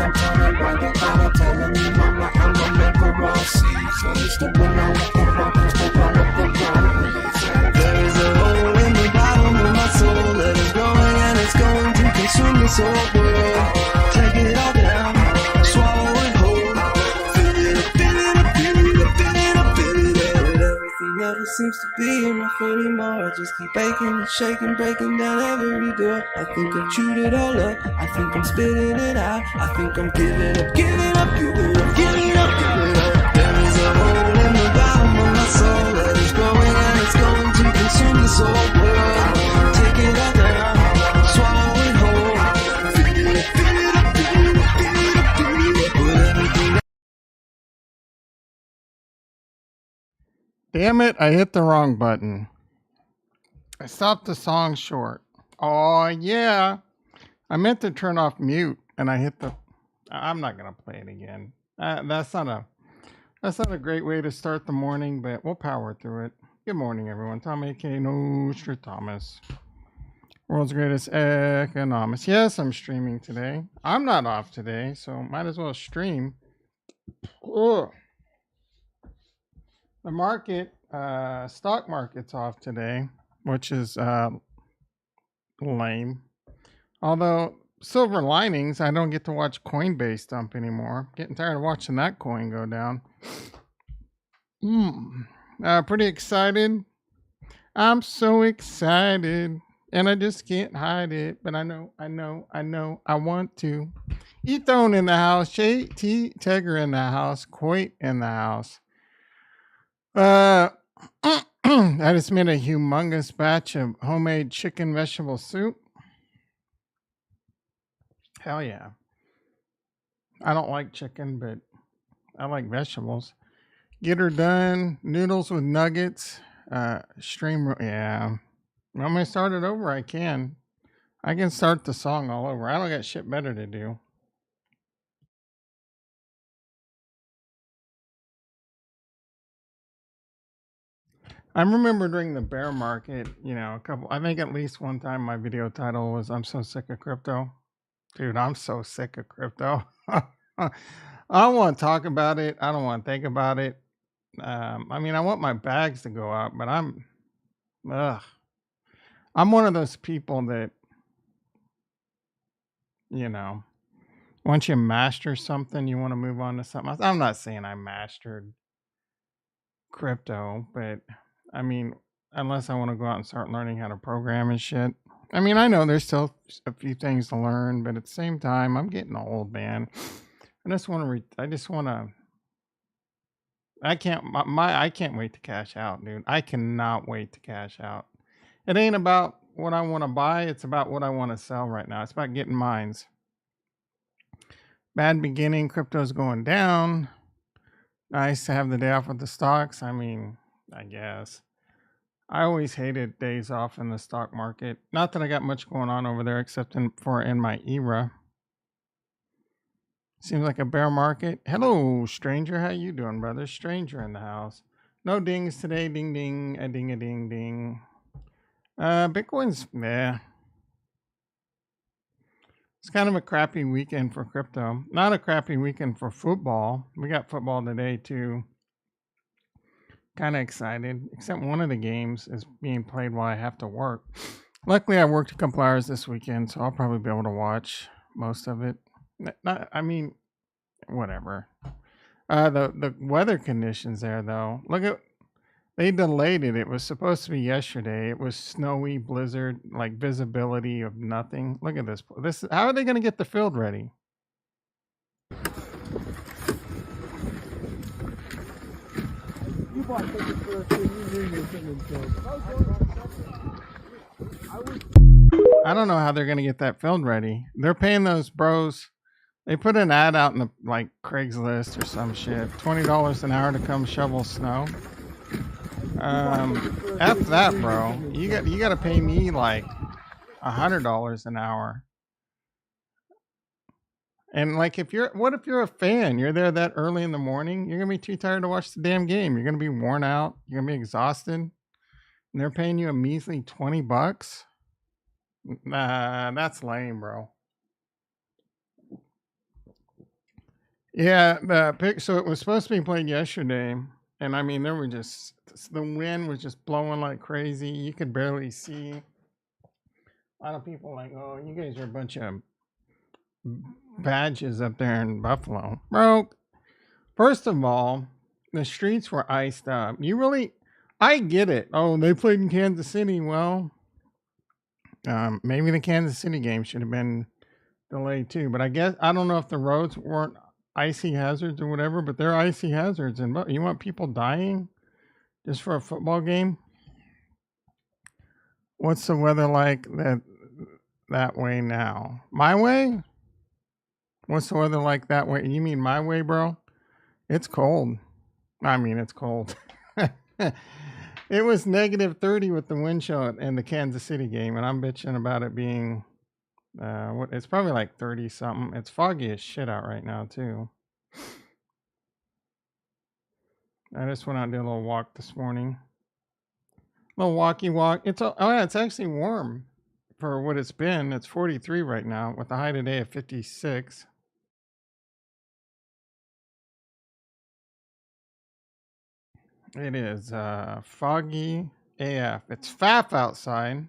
I'm trying to ride it out. I'm telling me, mama, I'm gonna make her all see. So used to when I look around, cause I look around. There is a hole in the bottom of my soul that is growing and it's going to consume this whole world. Take it all down, swallow it whole. Fill it up, fill it up, fill it up, fill it up, fill it up. But everything never seems to be enough anymore. I just keep baking and shaking, breaking down every door. I think I've chewed it all up. I think I'm spitting it out. I think I'm giving up, giving up, giving up, giving up, giving up. There is a hole in the bottom of my soul that is growing and it's going to consume this whole world. Take it all down, swallow it whole. Fill it up, fill it up, fill it up, fill it up, fill it up. Put everything. Damn it, I hit the wrong button. I stopped the song short. Oh, yeah. I meant to turn off mute, and I hit the... I'm not going to play it again. That's not a great way to start the morning, but we'll power through it. Good morning, everyone. Tom A.K. Nostradamus. World's greatest economist. Yes, I'm streaming today. I'm not off today, so might as well stream. Ugh. The market, stock market's off today, which is lame. Although, silver linings, I don't get to watch Coinbase dump anymore. Getting tired of watching that coin go down. Pretty excited. I'm so excited. And I just can't hide it. But I know, I want to. Ethone in the house. J.T. Tegger in the house. Coit in the house. I just made a humongous batch of homemade chicken vegetable soup. Hell yeah. I don't like chicken, but I like vegetables. Get her done. Noodles with nuggets. Yeah. Want me to start it over? I can. I can start the song all over. I don't got shit better to do. I remember during the bear market, I think at least one time my video title was I'm so sick of crypto. Dude, I'm so sick of crypto. I don't want to talk about it. I don't want to think about it. I want my bags to go up, but I'm one of those people that, once you master something, you want to move on to something else. I'm not saying I mastered crypto, but unless I want to go out and start learning how to program and shit. I know there's still a few things to learn, but at the same time, I'm getting old, man. I can't wait to cash out, dude. I cannot wait to cash out. It ain't about what I want to buy. It's about what I want to sell right now. It's about getting mines. Bad beginning. Crypto's going down. Nice to have the day off with the stocks. I guess. I always hated days off in the stock market. Not that I got much going on over there except in my era. Seems like a bear market. Hello, stranger. How you doing, brother? Stranger in the house. No dings today. Ding, ding. A ding, a ding, ding. Bitcoin's, it's kind of a crappy weekend for crypto. Not a crappy weekend for football. We got football today, too. Kind of excited, except one of the games is being played while I have to work. Luckily, I worked a couple hours this weekend, so I'll probably be able to watch most of it. Whatever. The weather conditions there, though. They delayed it. It was supposed to be yesterday. It was snowy, blizzard, like visibility of nothing. Look at this. How are they going to get the field ready? I don't know how they're going to get that field ready. They're paying those bros. They put an ad out in the Craigslist or some shit. $20 an hour to come shovel snow. F that, bro. You got to pay me like $100 an hour. And what if you're a fan? You're there that early in the morning. You're gonna be too tired to watch the damn game. You're gonna be worn out. You're gonna be exhausted. And they're paying you a measly $20. Nah, that's lame, bro. Yeah, the pick. So it was supposed to be played yesterday, and I mean, there were just the wind was just blowing like crazy. You could barely see. A lot of people like, oh, you guys are a bunch of badges up there in Buffalo, bro. First of all, the streets were iced up. You really, I get it. Oh, they played in Kansas City. Well, maybe the Kansas City game should have been delayed too. But I guess I don't know if the roads weren't icy hazards or whatever, but they're icy hazards. And you want people dying just for a football game? What's the weather like that way now? My way? What's the weather like that way? You mean my way, bro? It's cold. I mean, it's cold. It was negative 30 with the wind chill in the Kansas City game, and I'm bitching about it being it's probably like 30 something. It's foggy as shit out right now too. I just went out and did a little walk this morning. Little walkie walk. It's yeah, it's actually warm for what it's been. It's 43 right now with a high today of 56. It is foggy AF. It's faff outside.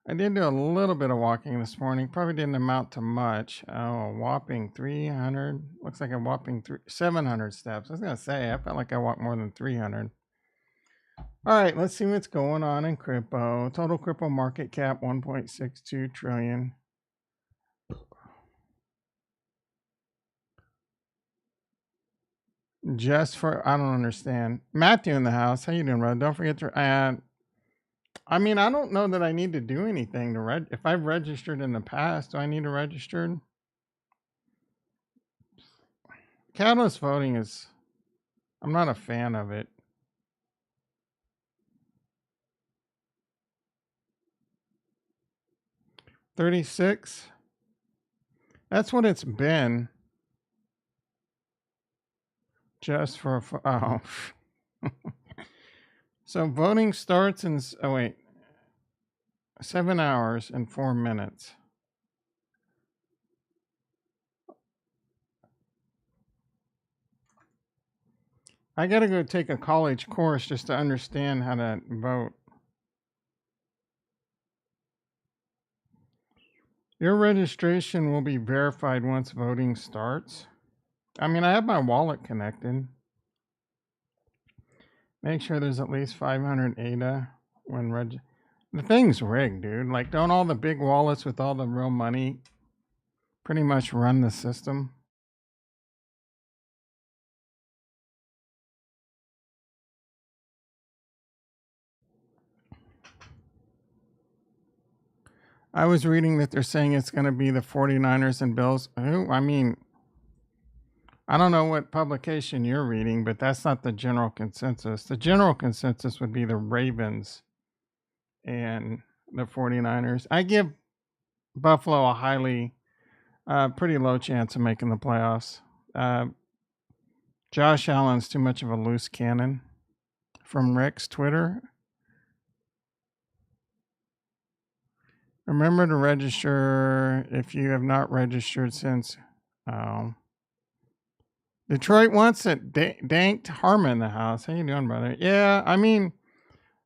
I did do a little bit of walking this morning. Probably didn't amount to much. Oh, a whopping 300. Looks like a whopping 700 steps. I was going to say, I felt like I walked more than 300. All right, let's see what's going on in crypto. Total crypto market cap 1.62 trillion. Just for, I don't understand. Matthew in the house. How you doing, bro? Don't forget to I mean, I don't know that I need to do anything to if I've registered in the past, do I need to register? Catalyst voting is, I'm not a fan of it. $36. That's what it's been. Just for oh. So voting starts in 7 hours and 4 minutes. I gotta go take a college course just to understand how to vote. Your registration will be verified once voting starts. I mean, I have my wallet connected. Make sure there's at least 500 ADA when the thing's rigged, dude. Like, don't all the big wallets with all the real money pretty much run the system? I was reading that they're saying it's going to be the 49ers and Bills. Who? I mean, I don't know what publication you're reading, but that's not the general consensus. The general consensus would be the Ravens and the 49ers. I give Buffalo a pretty low chance of making the playoffs. Josh Allen's too much of a loose cannon. From Rick's Twitter. Remember to register if you have not registered since. Detroit wants it. Danked Harmon in the house. How you doing, brother? Yeah, I mean,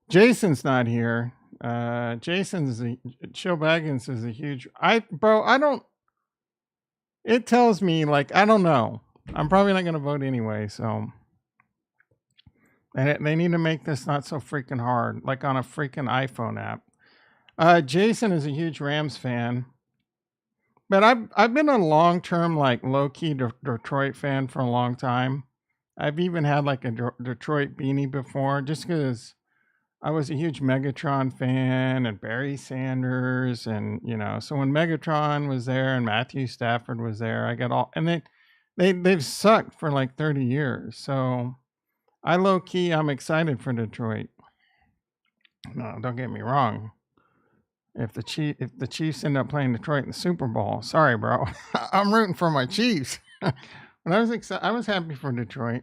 Jason's not here. Chill Baggins is a huge. I don't. It tells me like I don't know. I'm probably not going to vote anyway. So, and they need to make this not so freaking hard, like on a freaking iPhone app. Jason is a huge Rams fan, but I've been a long-term like low-key Detroit fan for a long time. I've even had like a Detroit beanie before, just because I was a huge Megatron fan and Barry Sanders, and so when Megatron was there and Matthew Stafford was there, I got all, and they've sucked for like 30 years. So I low-key, I'm excited for Detroit. No, don't get me wrong. If the Chiefs end up playing Detroit in the Super Bowl, sorry, bro. I'm rooting for my Chiefs. But I was happy for Detroit.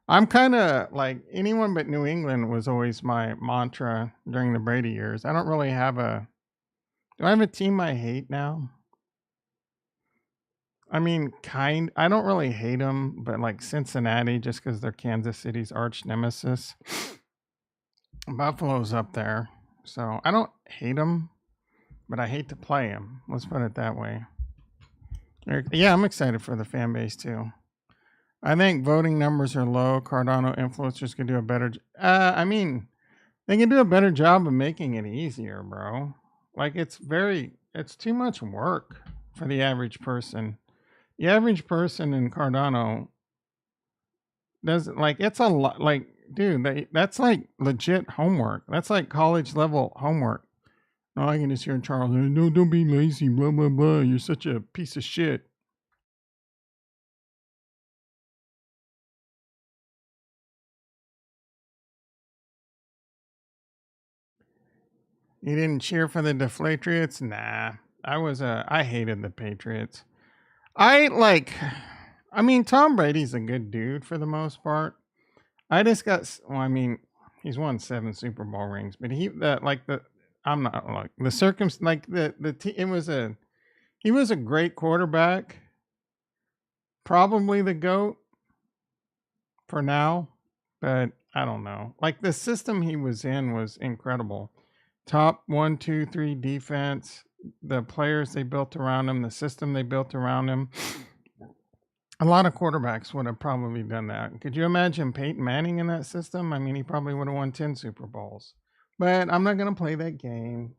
I'm kind of like anyone but New England was always my mantra during the Brady years. I don't really have do I have a team I hate now? I mean, I don't really hate them, but like Cincinnati, just because they're Kansas City's arch nemesis. Buffalo's up there. So I don't hate them, but I hate to play them. Let's put it that way. Yeah, I'm excited for the fan base too. I think voting numbers are low. Cardano influencers could do a better. I mean, they can do a better job of making it easier, bro. Like it's too much work for the average person. The average person in Cardano doesn't like it's a lot. Like, dude, that's like legit homework. That's like college level homework. No, I can just hear Charles. No, don't be lazy. Blah blah blah. You're such a piece of shit. You didn't cheer for the Deflatriots? Nah. I hated the Patriots. I mean, Tom Brady's a good dude for the most part. I mean, he's won 7 Super Bowl rings, but I'm not like the like he was a great quarterback. Probably the GOAT for now, but I don't know. Like the system he was in was incredible. Top 1, 2, 3 defense, the players they built around him, the system they built around him. A lot of quarterbacks would have probably done that. Could you imagine Peyton Manning in that system? I mean, he probably would have won 10 Super Bowls. But I'm not going to play that game.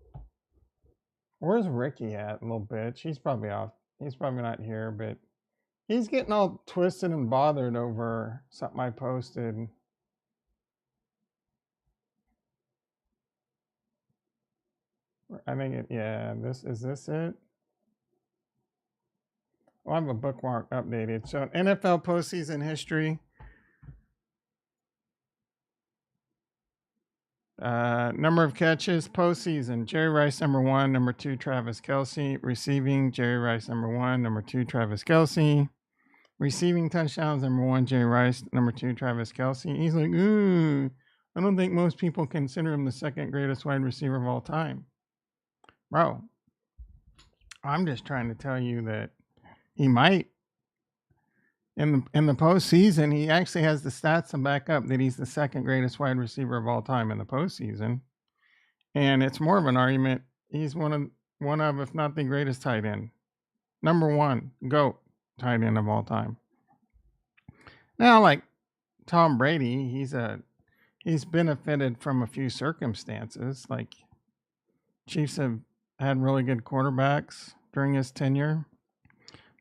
Where's Ricky at, little bitch? He's probably off. He's probably not here, but he's getting all twisted and bothered over something I posted. I think is this it? Well, I have a bookmark updated. So NFL postseason history. Number of catches postseason: Jerry Rice number 1, number 2 Travis Kelce. Receiving: Jerry Rice number 1, number 2 Travis Kelce. Receiving touchdowns: number 1 Jerry Rice, number 2 Travis Kelce. He's like, I don't think most people consider him the second greatest wide receiver of all time, bro. I'm just trying to tell you that he might. In the postseason, he actually has the stats to back up that he's the second greatest wide receiver of all time in the postseason. And it's more of an argument. He's one of, if not the greatest tight end. Number 1, GOAT tight end of all time. Now, like Tom Brady, he's benefited from a few circumstances. Like Chiefs have had really good quarterbacks during his tenure.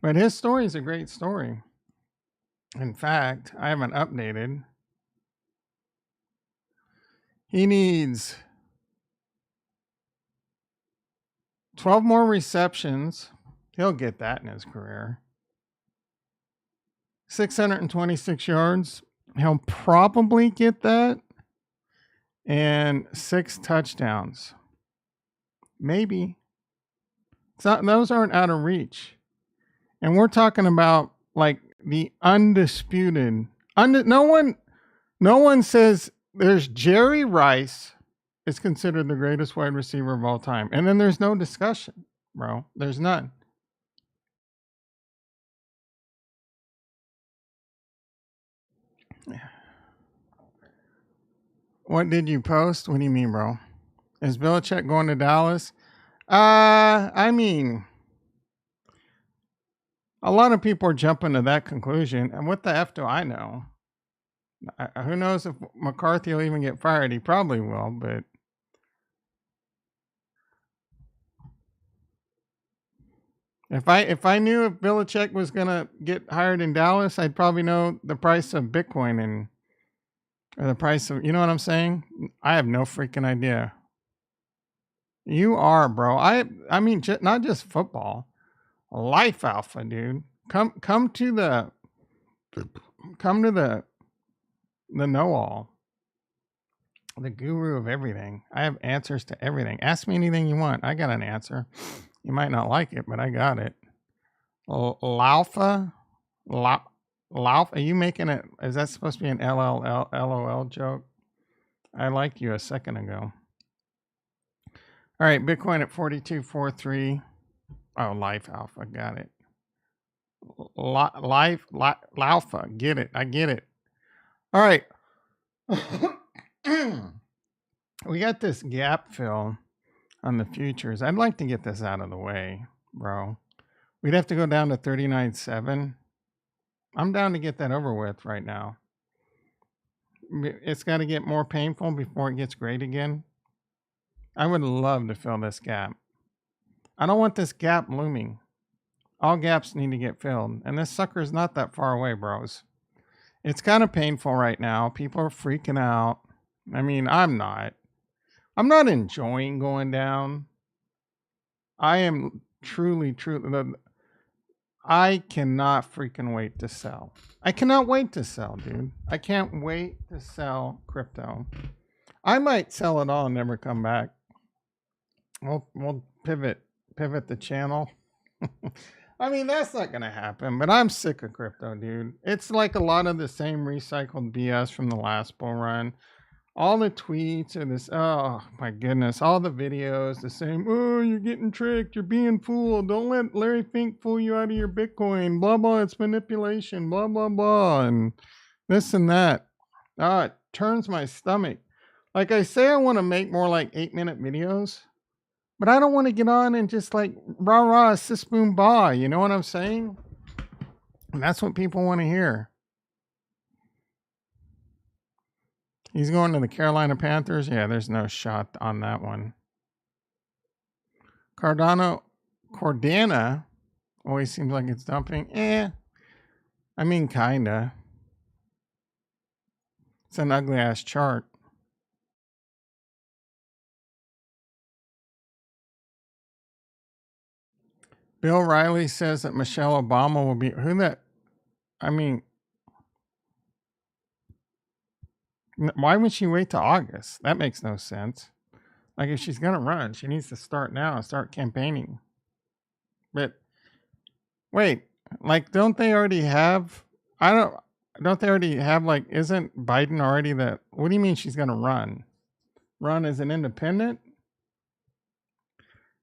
But his story is a great story. In fact, I haven't updated. He needs 12 more receptions. He'll get that in his career. 626 yards. He'll probably get that. And 6 touchdowns. Maybe. Those aren't out of reach. And we're talking about like the undisputed. No one says there's Jerry Rice is considered the greatest wide receiver of all time. And then there's no discussion, bro. There's none. What did you post? What do you mean, bro? Is Belichick going to Dallas? I mean, a lot of people are jumping to that conclusion. And what the F do I know? Who knows if McCarthy will even get fired? He probably will, but if I knew if Belichick was gonna get hired in Dallas, I'd probably know the price of Bitcoin or the price of, you know what I'm saying? I have no freaking idea. You are, bro. I mean, not just football, life alpha, dude. Come to the know-all, the guru of everything. I have answers to everything. Ask me anything you want. I got an answer. You might not like it, but I got it. Laufa? Are you making it? Is that supposed to be an LOL joke? I liked you a second ago. All right, Bitcoin at 42.43. Oh, Life Alpha. Got it. Laufa. Get it. I get it. All right. We got this gap fill on the futures. I'd like to get this out of the way, bro. We'd have to go down to 39.7. I'm down to get that over with right now. It's got to get more painful before it gets great again. I would love to fill this gap. I don't want this gap looming. All gaps need to get filled. And this sucker is not that far away, bros. It's kind of painful right now. People are freaking out. I mean, I'm not. I'm not enjoying going down. I am truly. I cannot freaking wait to sell. I cannot wait to sell, dude. I can't wait to sell crypto. I might sell it all and never come back. We'll pivot the channel. I mean, that's not going to happen, but I'm sick of crypto, dude. It's like a lot of the same recycled BS from the last bull run. All the tweets are this, oh my goodness, all the videos, the same, oh, you're getting tricked, you're being fooled, don't let Larry Fink fool you out of your Bitcoin, blah, blah, it's manipulation, blah, blah, blah, and this and that. It turns my stomach. Like I say, I want to make more like 8-minute videos, but I don't want to get on and just like rah, sis, boom, bah, you know what I'm saying? And that's what people want to hear. He's going to the Carolina Panthers. Yeah, there's no shot on that one. Cardano, always seems like it's dumping. I mean, kinda. It's an ugly ass chart. Bill Riley says that Michelle Obama will be why would she wait to August? That makes no sense. Like if she's gonna run, she needs to start now and start campaigning. But wait, like don't they already have like isn't Biden already what do you mean she's gonna run? Run as an independent?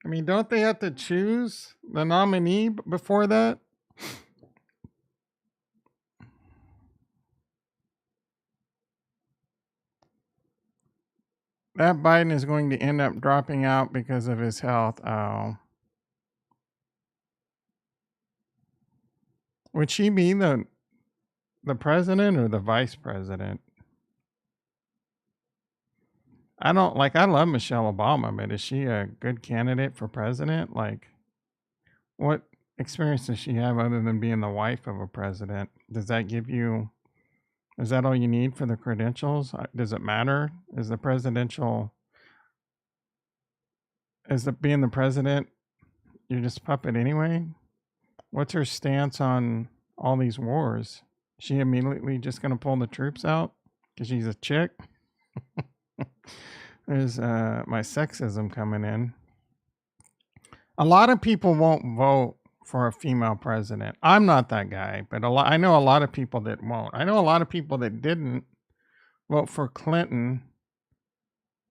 I mean, don't they have to choose the nominee before that? That Biden is going to end up dropping out because of his health. Oh. Would she be the president or the vice president? I love Michelle Obama, but is she a good candidate for president? Like, what experience does she have other than being the wife of a president? Is that all you need for the credentials? Does it matter? Being the president, you're just a puppet anyway? What's her stance on all these wars? Is she immediately just going to pull the troops out because she's a chick? There's my sexism coming in. A lot of people won't vote for a female president. I'm not that guy, but I know a lot of people that won't. I know a lot of people that didn't vote for Clinton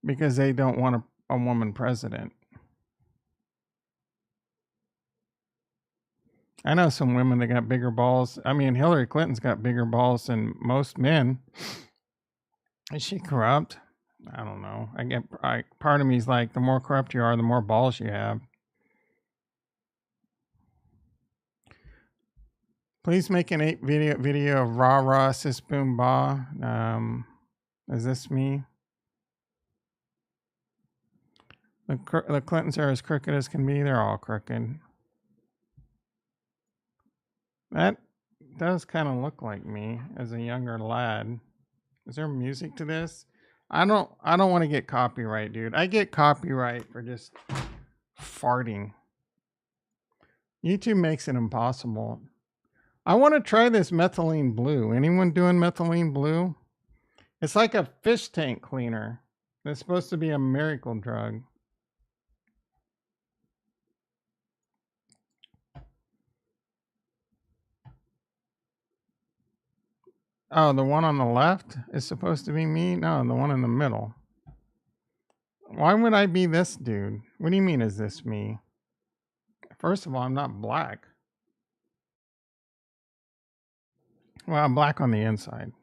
because they don't want a woman president. I know some women that got bigger balls. I mean, Hillary Clinton's got bigger balls than most men. Is she corrupt? I don't know. Part of me is like, the more corrupt you are, the more balls you have. Please make an 8 video of rah, sis, boom, bah. Is this me? The Clintons are as crooked as can be. They're all crooked. That does kind of look like me as a younger lad. Is there music to this? I don't want to get copyright, dude. I get copyright for just farting. YouTube makes it impossible. I want to try this methylene blue. Anyone doing methylene blue? It's like a fish tank cleaner. It's supposed to be a miracle drug. Oh, the one on the left is supposed to be me? No, the one in the middle. Why would I be this dude? What do you mean, is this me? First of all, I'm not black. Well, I'm black on the inside.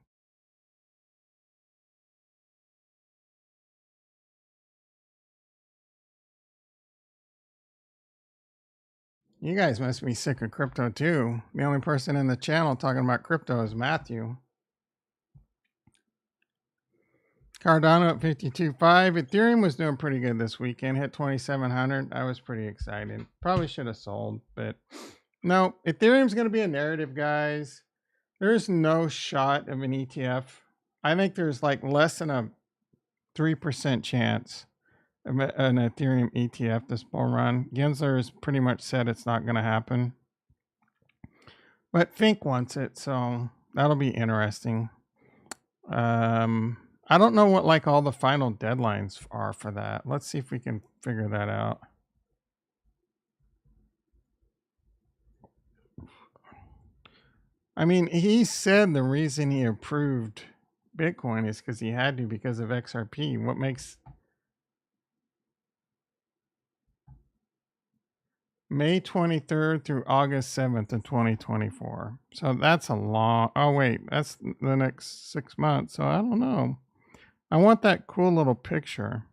You guys must be sick of crypto too. The only person in the channel talking about crypto is Matthew. Cardano at 52.5. Ethereum was doing pretty good this weekend. Hit 2,700. I was pretty excited. Probably should have sold, but no. Ethereum's going to be a narrative, guys. There's no shot of an ETF. I think there's like less than a 3% chance of an Ethereum ETF this bull run. Gensler has pretty much said it's not going to happen. But Fink wants it, so that'll be interesting. I don't know what like all the final deadlines are for that. Let's see if we can figure that out. I mean, he said the reason he approved Bitcoin is because he had to because of XRP. What makes May 23rd through August 7th of 2024. So that's a long, oh wait, that's the next 6 months. So I don't know. I want that cool little picture.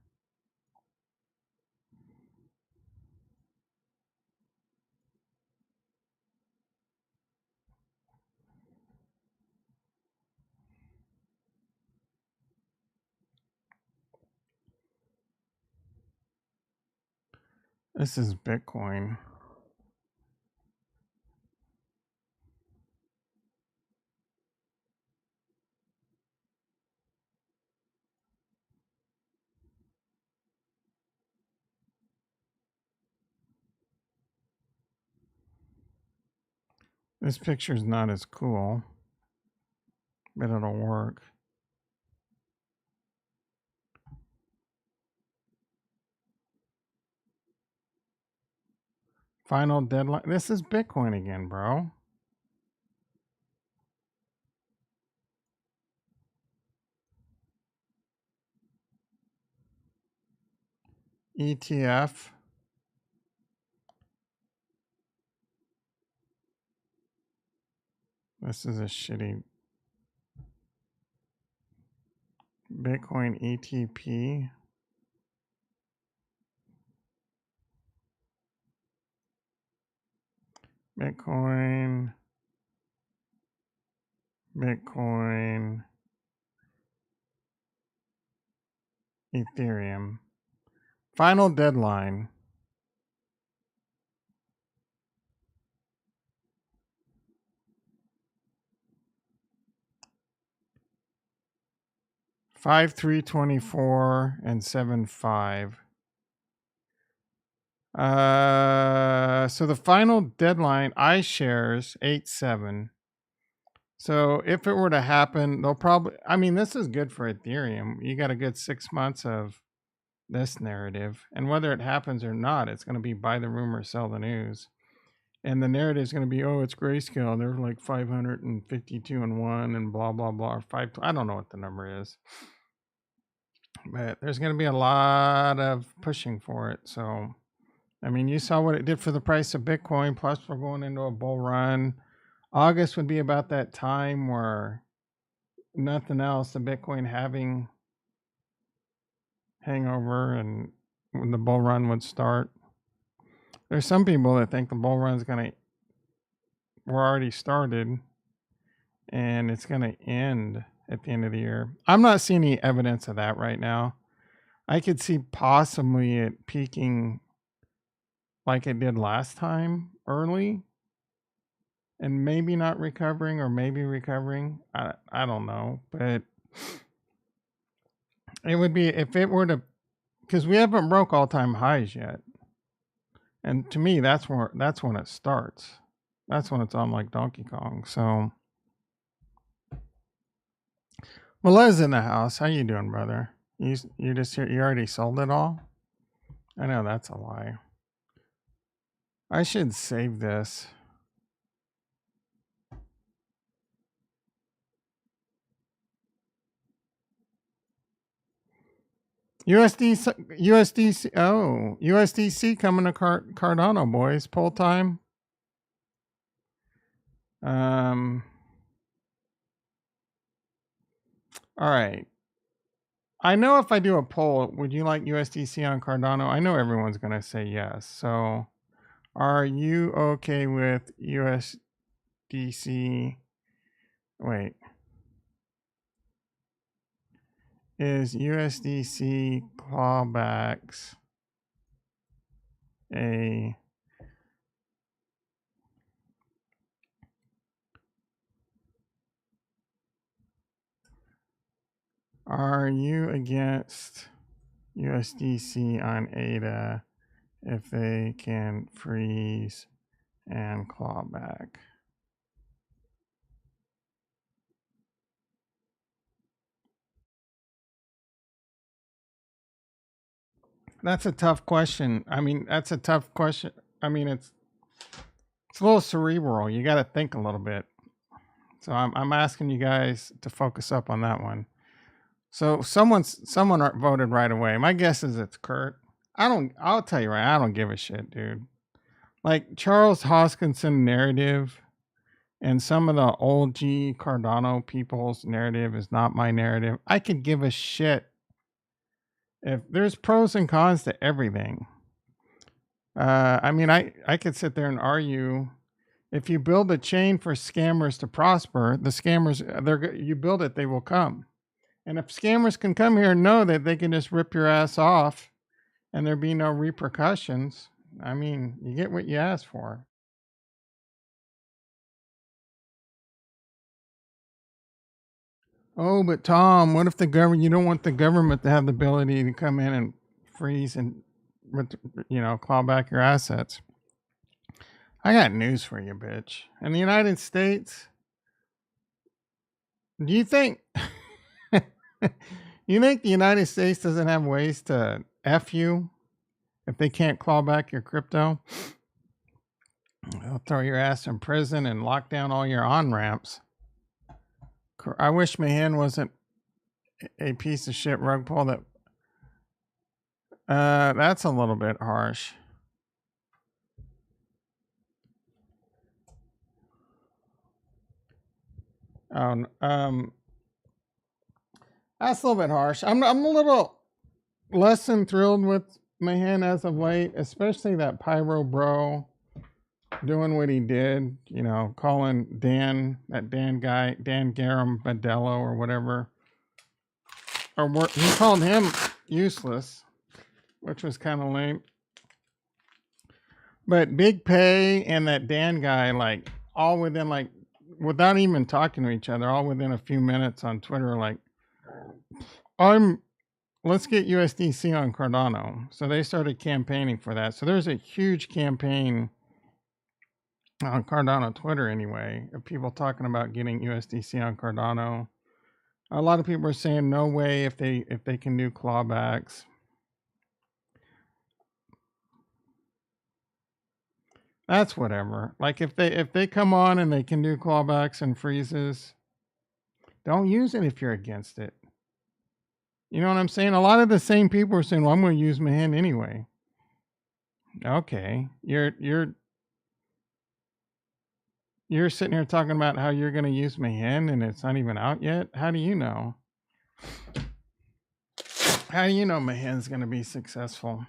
This is Bitcoin. This picture's not as cool, but it'll work. Final deadline. This is Bitcoin again, bro. ETF. This is a shitty Bitcoin ETP. Bitcoin. Ethereum. Final deadline. Five 3/24 and 7/5. So the final deadline, iShares 8/7. So if it were to happen, they'll probably, I mean, this is good for Ethereum. You got a good 6 months of this narrative. And whether it happens or not, it's going to be buy the rumor, sell the news. And the narrative is going to be, oh, it's grayscale. They're like 552 and 1 and blah, blah, blah. Or 5, I don't know what the number is. But there's going to be a lot of pushing for it. So, I mean, you saw what it did for the price of Bitcoin. Plus, we're going into a bull run. August would be about that time where nothing else, the Bitcoin having hangover and when the bull run would start. There's some people that think the bull run's we're already started and it's going to end at the end of the year. I'm not seeing any evidence of that right now. I could see possibly it peaking like it did last time early and maybe not recovering or maybe recovering. I don't know, but it would be if it were to, because we haven't broke all-time highs yet. And to me, that's when it starts. That's when it's on like Donkey Kong. So, Malez in the house. How you doing, brother? You just here? You already sold it all? I know that's a lie. I should save this. USDC coming to Cardano, boys. Poll time. All right. I know if I do a poll, would you like USDC on Cardano? I know everyone's going to say yes. So are you okay with USDC? Wait. Is USDC clawbacks a... Are you against USDC on ADA if they can freeze and claw back? That's a tough question. I mean, that's a tough question. I mean, it's a little cerebral. You got to think a little bit. So I'm asking you guys to focus up on that one. So someone voted right away. My guess is it's Kurt. I'll tell you right, I don't give a shit, dude. Like Charles Hoskinson narrative and some of the old G Cardano people's narrative is not my narrative. I could give a shit. If there's pros and cons to everything. I mean, I could sit there and argue. If you build a chain for scammers to prosper, the scammers, you build it, they will come. And if scammers can come here and know that they can just rip your ass off and there be no repercussions, I mean, you get what you ask for. Oh, but Tom, what if the government, you don't want the government to have the ability to come in and freeze and, claw back your assets? I got news for you, bitch. In the United States, do you think you think the United States doesn't have ways to F you if they can't claw back your crypto? They'll throw your ass in prison and lock down all your on-ramps. I wish Mahan wasn't a piece of shit rug pull that that's a little bit harsh. Oh, that's a little bit harsh. I'm a little less than thrilled with Mahan as of late, especially that Pyro Bro doing what he did, calling that Dan guy, Dan Garam Badello or whatever. He called him useless, which was kind of lame. But Big Pay and that Dan guy, all within, without even talking to each other, all within a few minutes on Twitter, let's get USDC on Cardano. So they started campaigning for that. So there's a huge campaign on Cardano Twitter anyway, of people talking about getting USDC on Cardano. A lot of people are saying no way if they can do clawbacks. That's whatever. If they come on and they can do clawbacks and freezes, don't use it if you're against it. You know what I'm saying? A lot of the same people are saying, "Well, I'm going to use Mahan anyway." Okay, you're sitting here talking about how you're going to use Mahan and it's not even out yet. How do you know? How do you know Mahan's going to be successful?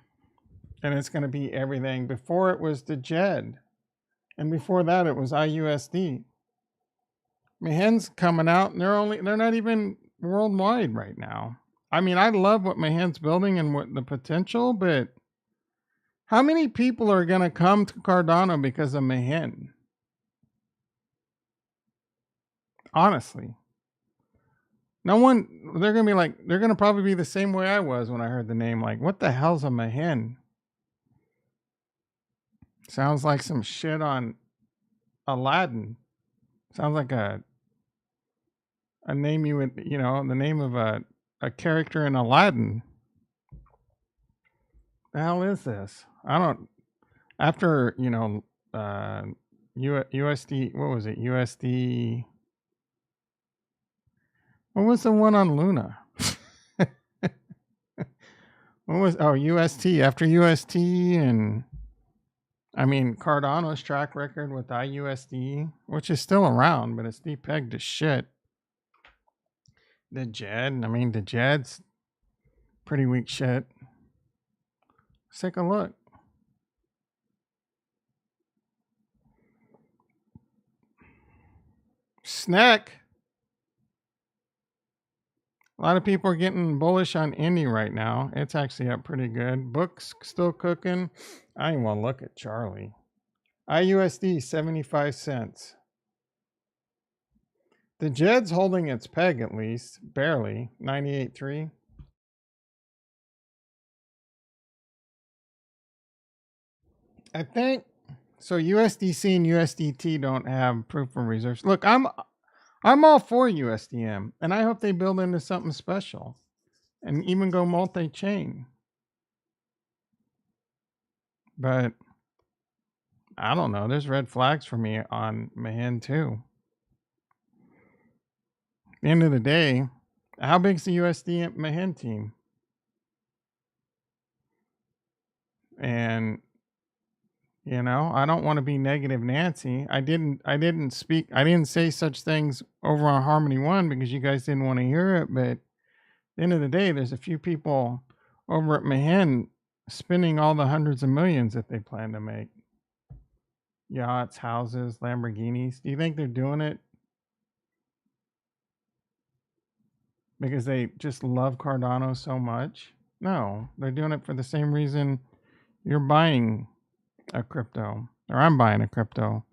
And it's going to be everything. Before it was the JED. And before that it was IUSD. Mahan's coming out and they're not even worldwide right now. I mean, I love what Mahan's building and what the potential, but how many people are going to come to Cardano because of Mahan? Honestly. No one, they're going to probably be the same way I was when I heard the name. What the hell's a Mahan? Sounds like some shit on Aladdin. Sounds like a name you would, the name of a character in Aladdin. The hell is this? I don't, after, USD, what was it? USD, what was the one on Luna? UST. After UST and, Cardano's track record with IUSD, which is still around, but it's depegged to shit. The Jed. I mean, the Jed's pretty weak shit. Let's take a look. Snack. A lot of people are getting bullish on Indy right now. It's actually up pretty good. Books still cooking. I even want to look at Charlie. IUSD 75 cents. The Jed's holding its peg at least, barely. 98.3. I think so. USDC and USDT don't have proof of reserves. Look, I'm all for USDM, and I hope they build into something special, and even go multi-chain. But I don't know. There's red flags for me on Mahin too. At the end of the day, how big's the USD Mahin team? And I don't want to be negative Nancy. I didn't say such things over on Harmony One because you guys didn't want to hear it. But at the end of the day, there's a few people over at Mahin spending all the hundreds of millions that they plan to make. Yachts, houses, Lamborghinis. Do you think they're doing it because they just love Cardano so much? No, they're doing it for the same reason you're buying a crypto, or I'm buying a crypto.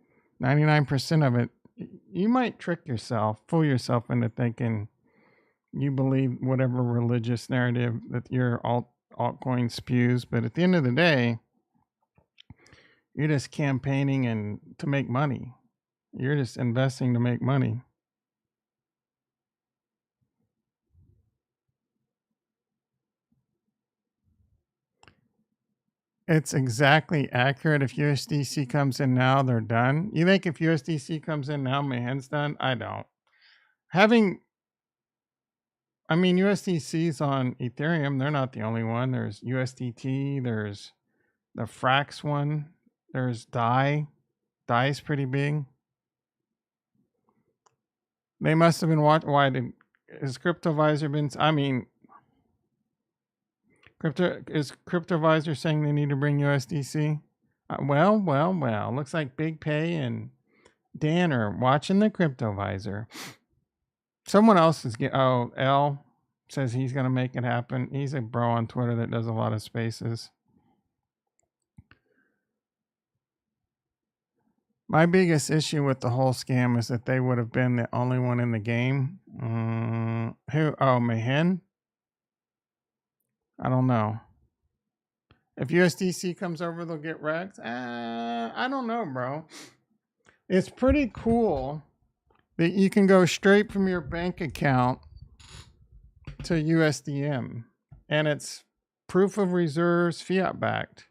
99% of it, you might trick yourself, fool yourself into thinking you believe whatever religious narrative that your altcoin spews, but at the end of the day, you're just campaigning and to make money. You're just investing to make money. It's exactly accurate. If USDC comes in now, they're done. You think if USDC comes in now, Mahin's done? I don't. USDC's on Ethereum. They're not the only one. There's USDT. There's the Frax one. There's DAI. DAI's pretty big. They must have been watching. Has CryptoVisor been? Is CryptoVisor saying they need to bring USDC? Well. Looks like Big Pay and Dan are watching the CryptoVisor. Someone else is L says he's going to make it happen. He's a bro on Twitter that does a lot of spaces. My biggest issue with the whole scam is that they would have been the only one in the game. Who? Oh, Mahin? I don't know. If USDC comes over, they'll get wrecked. I don't know, bro. It's pretty cool that you can go straight from your bank account to USDM, and it's proof of reserves, fiat backed.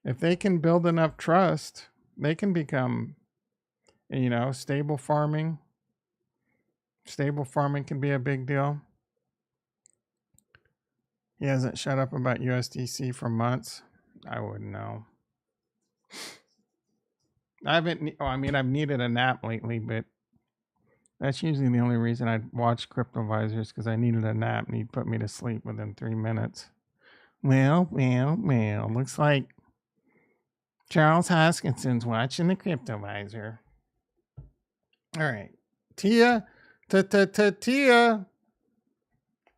If they can build enough trust, they can become, stable farming. Stable farming can be a big deal. He hasn't shut up about USDC for months. I wouldn't know. I've needed a nap lately, but that's usually the only reason I watch CryptoVisors, because I needed a nap and he'd put me to sleep within 3 minutes. Well, looks like Charles Hoskinson's watching the CryptoVisor. All right. Tia.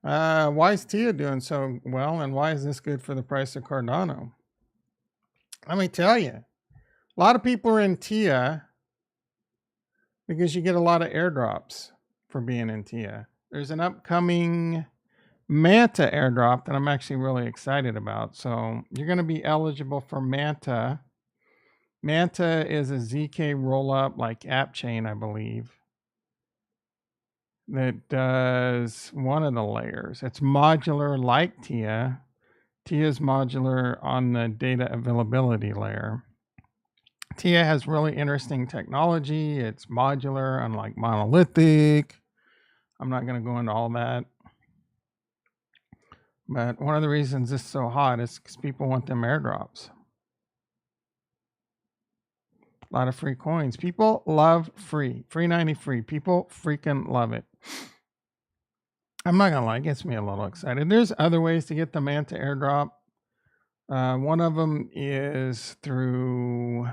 Why is Tia doing so well, and why is this good for the price of Cardano? Let me tell you. A lot of people are in Tia because you get a lot of airdrops for being in Tia. There's an upcoming Manta airdrop that I'm actually really excited about. So you're going to be eligible for Manta. Manta is a ZK rollup like app chain, I believe, that does one of the layers. It's modular like Tia. Tia is modular on the data availability layer. Tia has really interesting technology. It's modular, unlike monolithic. I'm not going to go into all that. But one of the reasons it's so hot is because people want them airdrops. A lot of free coins. People love free. Free 90 free. People freaking love it. I'm not gonna lie, it gets me a little excited. There's other ways to get the Manta airdrop. One of them is through,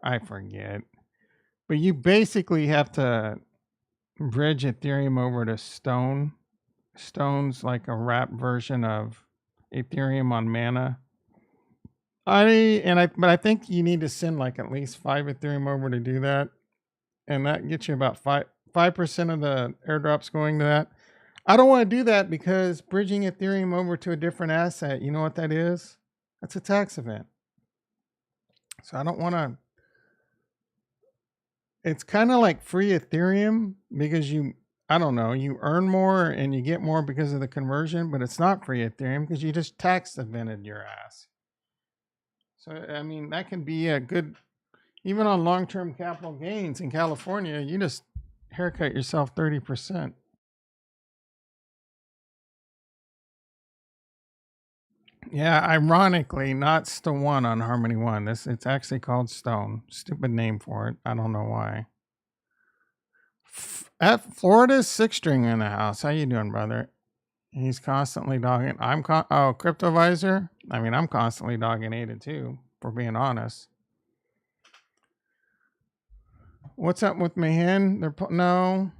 I forget, but you basically have to bridge Ethereum over to Stone. Stone's like a wrap version of Ethereum on Mana. But I think you need to send like at least 5 Ethereum over to do that, and that gets you about 5% of the airdrops going to that. I don't want to do that because bridging Ethereum over to a different asset, you know what that is? That's a tax event. So I don't want to. It's kind of like free Ethereum because I don't know, you earn more and you get more because of the conversion, but it's not free Ethereum because you just tax evented your ass. So, I mean, that can be a good, even on long-term capital gains in California, you just haircut yourself 30%. Yeah, ironically, not Stone on Harmony One. It's actually called Stone. Stupid name for it. I don't know why. At Florida's six string in the house. How you doing, brother? He's constantly dogging. Cryptovisor. I mean, I'm constantly dogging Ada too, for being honest. What's up with Mahin? No.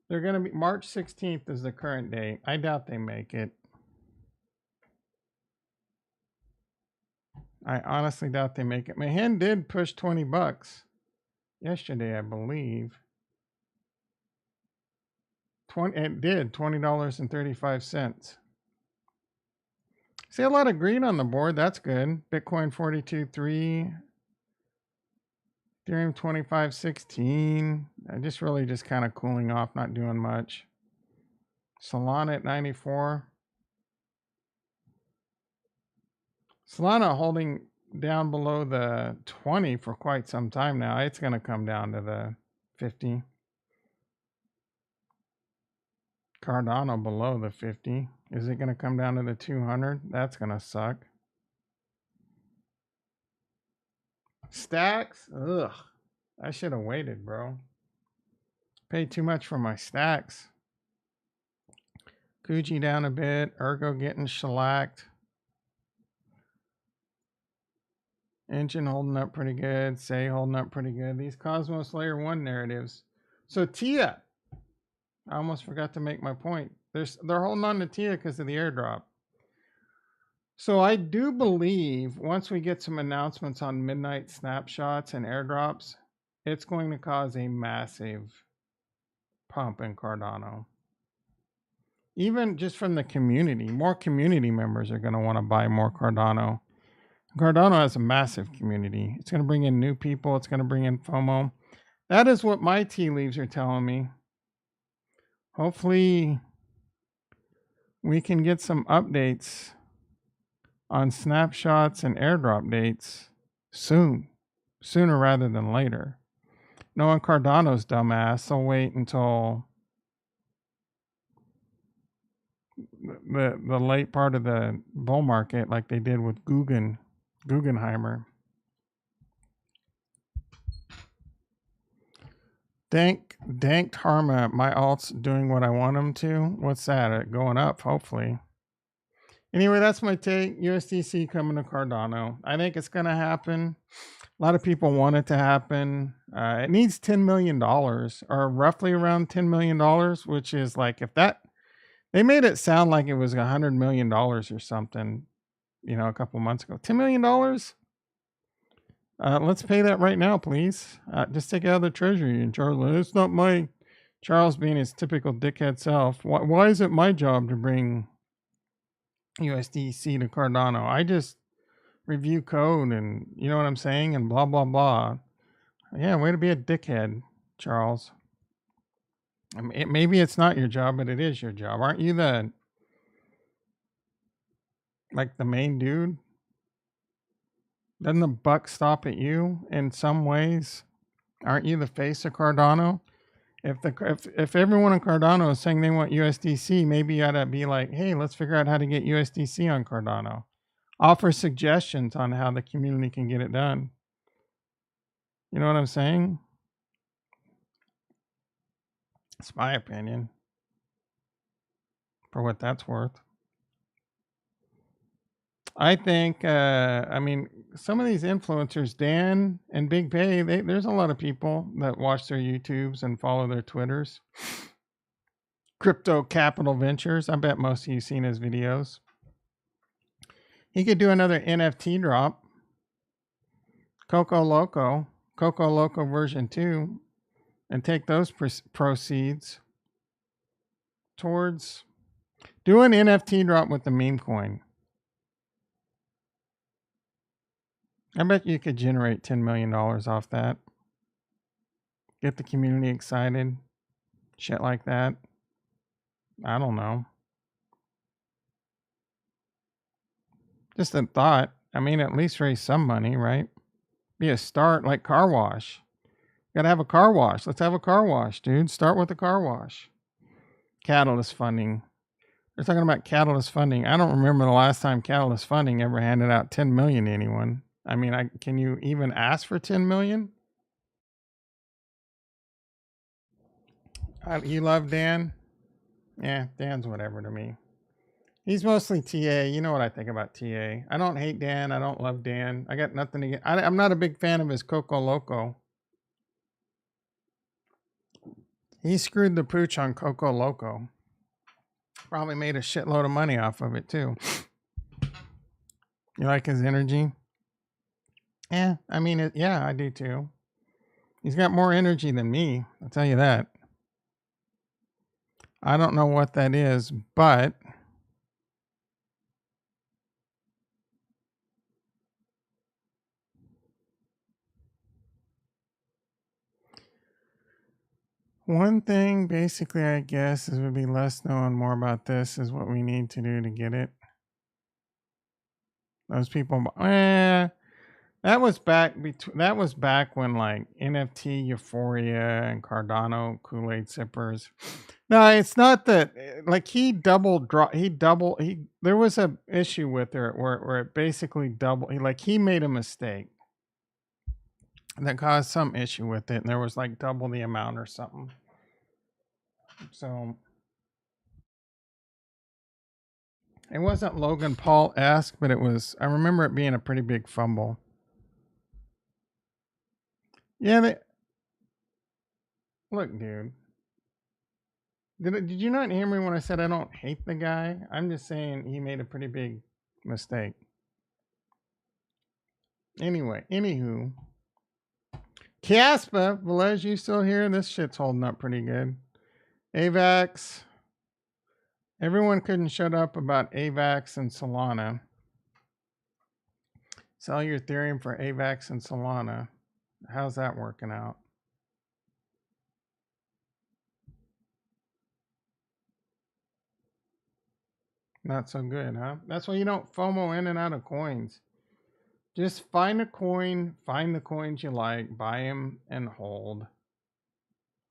They're gonna be March 16th is the current date. I doubt they make it. I honestly doubt they make it. Mahin did push $20 yesterday, I believe. It did $20.35. See a lot of green on the board. That's good. Bitcoin 42.3, Ethereum 25.16. Just kind of cooling off, not doing much. Solana at 94. Solana holding down below the 20 for quite some time now. It's going to come down to the 50. Cardano below the 50. Is it going to come down to the 200? That's going to suck. Stacks? Ugh. I should have waited, bro. Paid too much for my stacks. Gucci down a bit. Ergo getting shellacked. Engine holding up pretty good. Say holding up pretty good. These Cosmos Layer 1 narratives. So TIA. I almost forgot to make my point. They're holding on to TIA because of the airdrop. So I do believe once we get some announcements on midnight snapshots and airdrops, it's going to cause a massive pump in Cardano. Even just from the community, more community members are going to want to buy more Cardano. Cardano has a massive community. It's going to bring in new people. It's going to bring in FOMO. That is what my tea leaves are telling me. Hopefully we can get some updates on snapshots and airdrop dates sooner rather than later. Knowing Cardano's dumbass, they'll wait until the late part of the bull market like they did with Guggenheimer. Dank Harma, my alt's doing what I want them to. What's that? Going up, hopefully. Anyway, that's my take. USDC coming to Cardano. I think it's going to happen. A lot of people want it to happen. It needs $10 million or roughly around $10 million, which is like they made it sound like it was $100 million or something, a couple months ago. $10 million? Let's pay that right now, please. Just take it out of the treasury. And Charles, it's not my Charles being his typical dickhead self. Why is it my job to bring USDC to Cardano? I just review code and you know what I'm saying and blah blah blah. Yeah, way to be a dickhead, Charles. I mean, maybe it's not your job, but it is your job. Aren't you the main dude? Doesn't the buck stop at you in some ways? Aren't you the face of Cardano? If everyone in Cardano is saying they want USDC, maybe you ought to be like, hey, let's figure out how to get USDC on Cardano. Offer suggestions on how the community can get it done. You know what I'm saying? It's my opinion. for what that's worth. I think, I mean, some of these influencers, Dan and Big Pay, there's a lot of people that watch their YouTubes and follow their Twitters. Crypto Capital Ventures. I bet most of you seen his videos. He could do another NFT drop. Coco Loco version 2, and take those proceeds towards do an NFT drop with the meme coin. I bet you could generate $10 million off that. Get the community excited. Shit like that. I don't know. Just a thought. I mean, at least raise some money, right? Be a start, like car wash. Gotta have a car wash. Let's have a car wash, dude. Start with a car wash. Catalyst funding. They're talking about catalyst funding. I don't remember the last time catalyst funding ever handed out 10 million to anyone. I mean, can you even ask for 10 million? You love Dan? Yeah, Dan's whatever to me. He's mostly TA. You know what I think about TA. I don't hate Dan. I don't love Dan. I got nothing to get. I'm not a big fan of his Coco Loco. He screwed the pooch on Coco Loco. Probably made a shitload of money off of it too. You like his energy? Yeah, I mean, yeah, I do too. He's got more energy than me. I'll tell you that. I don't know what that is, but one thing basically, I guess, is would be less knowing more about this is what we need to do to get it. Those people, that was back when like NFT Euphoria and Cardano Kool-Aid sippers. No, it's not that. Like there was a issue with it where it basically he made a mistake that caused some issue with it, and there was like double the amount or something. So it wasn't Logan Paul-esque, but I remember it being a pretty big fumble. Yeah, look, dude. Did you not hear me when I said I don't hate the guy? I'm just saying he made a pretty big mistake. Anyway, anywho. Caspa, Velez, you still here? This shit's holding up pretty good. AVAX. Everyone couldn't shut up about AVAX and Solana. Sell your Ethereum for AVAX and Solana. How's that working out? Not so good, huh? That's why you don't FOMO in and out of coins. Just find a coin, find the coins you like, buy them and hold.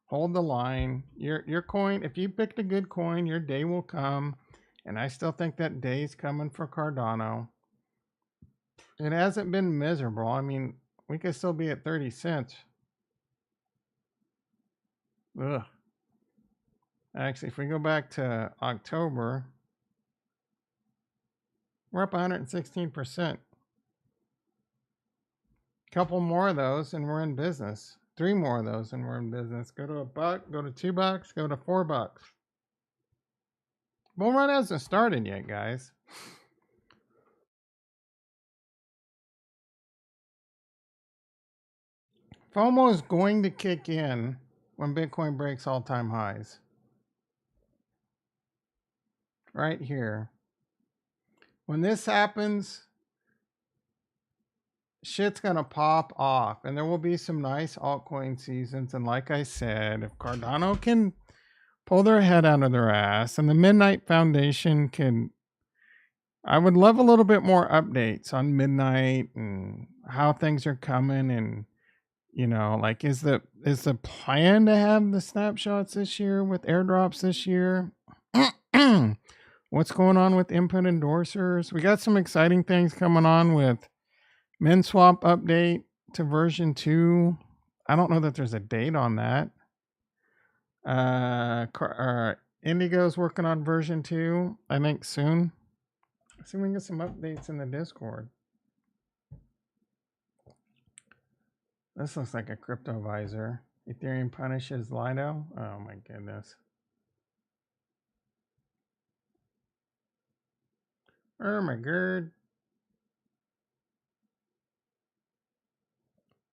Hold the line. Your coin, if you picked a good coin, your day will come. And I still think that day's coming for Cardano. It hasn't been miserable. I mean, we could still be at 30 cents. Ugh. Actually, if we go back to October, we're up 116%. Couple more of those and we're in business. 3 more of those and we're in business. Go to $1, go to $2, go to $4. Bull run hasn't started yet, guys. FOMO is going to kick in when Bitcoin breaks all-time highs. Right here. When this happens, shit's gonna pop off, and there will be some nice altcoin seasons. And like I said, if Cardano can pull their head out of their ass, and the Midnight Foundation can, I would love a little bit more updates on Midnight and how things are coming. And you know, like is the plan to have the snapshots this year with airdrops this year? What's going on with input endorsers? We got some exciting things coming on with MinSwap update to version 2. I don't know that there's a date on that. Indigo's working on version 2, I think soon. See if we can get some updates in the Discord. This looks like a crypto visor. Ethereum punishes Lido. Oh my goodness. Oh my god.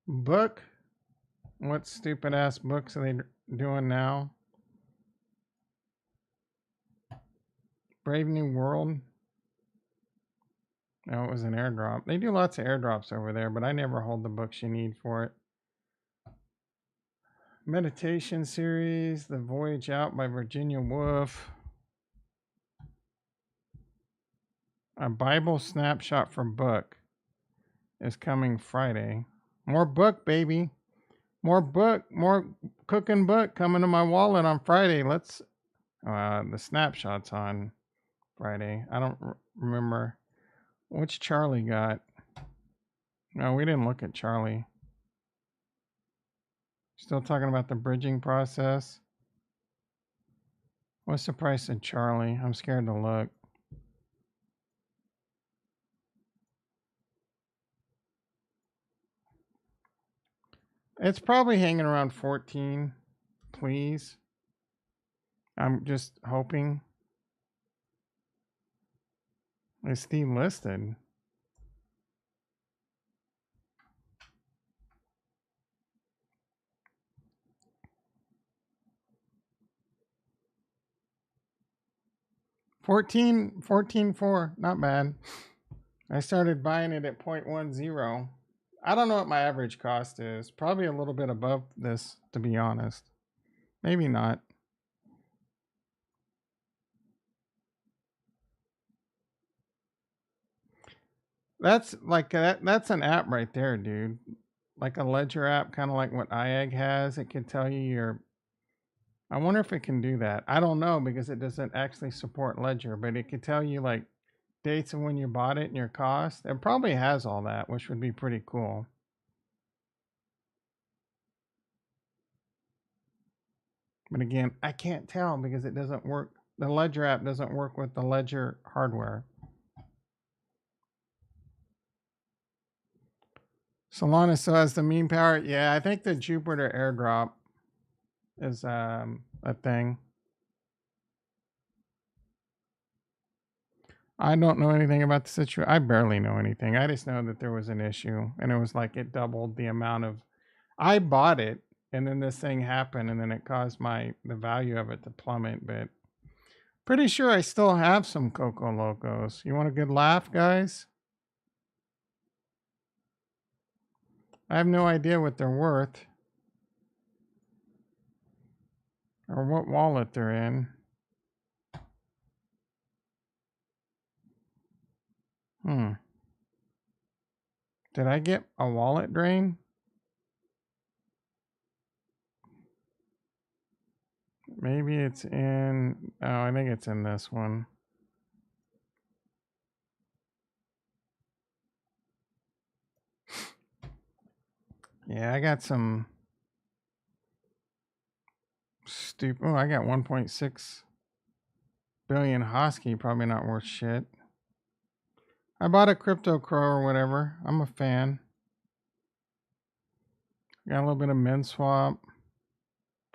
Book? What stupid ass books are they doing now? Brave New World? No, it was an airdrop. They do lots of airdrops over there, but I never hold the books you need for it. Meditation series, The Voyage Out by Virginia Woolf. A Bible snapshot for book is coming Friday. More book, baby. More book, more cooking book coming to my wallet on Friday. Let's, the snapshot's on Friday. I don't remember. Which Charlie got? No, we didn't look at Charlie. Still talking about the bridging process. What's the price of Charlie? I'm scared to look. It's probably hanging around 14, please. I'm just hoping. It's delisted. $14.4, not bad. I started buying it at 0.10. I don't know what my average cost is. Probably a little bit above this, to be honest. Maybe not. That's like that's an app right there, dude. Like a ledger app, kind of like what IAG has. It can tell you your. I wonder if it can do that. I don't know because it doesn't actually support ledger, but it could tell you like dates of when you bought it and your cost. It probably has all that, which would be pretty cool. But again, I can't tell because it doesn't work. The ledger app doesn't work with the ledger hardware. Solana still has the meme power. Yeah, I think the Jupiter airdrop is a thing. I don't know anything about the situation. I barely know anything. I just know that there was an issue, and it was like it doubled the amount of. I bought it, and then this thing happened, and then it caused the value of it to plummet. But pretty sure I still have some Coco Locos. You want a good laugh, guys? I have no idea what they're worth or what wallet they're in. Did I get a wallet drain? Maybe it's in. Oh, I think it's in this one. Yeah, I got some stupid. Oh, I got 1.6 billion Hosky. Probably not worth shit. I bought a Crypto Crow or whatever. I'm a fan. Got a little bit of MinSwap.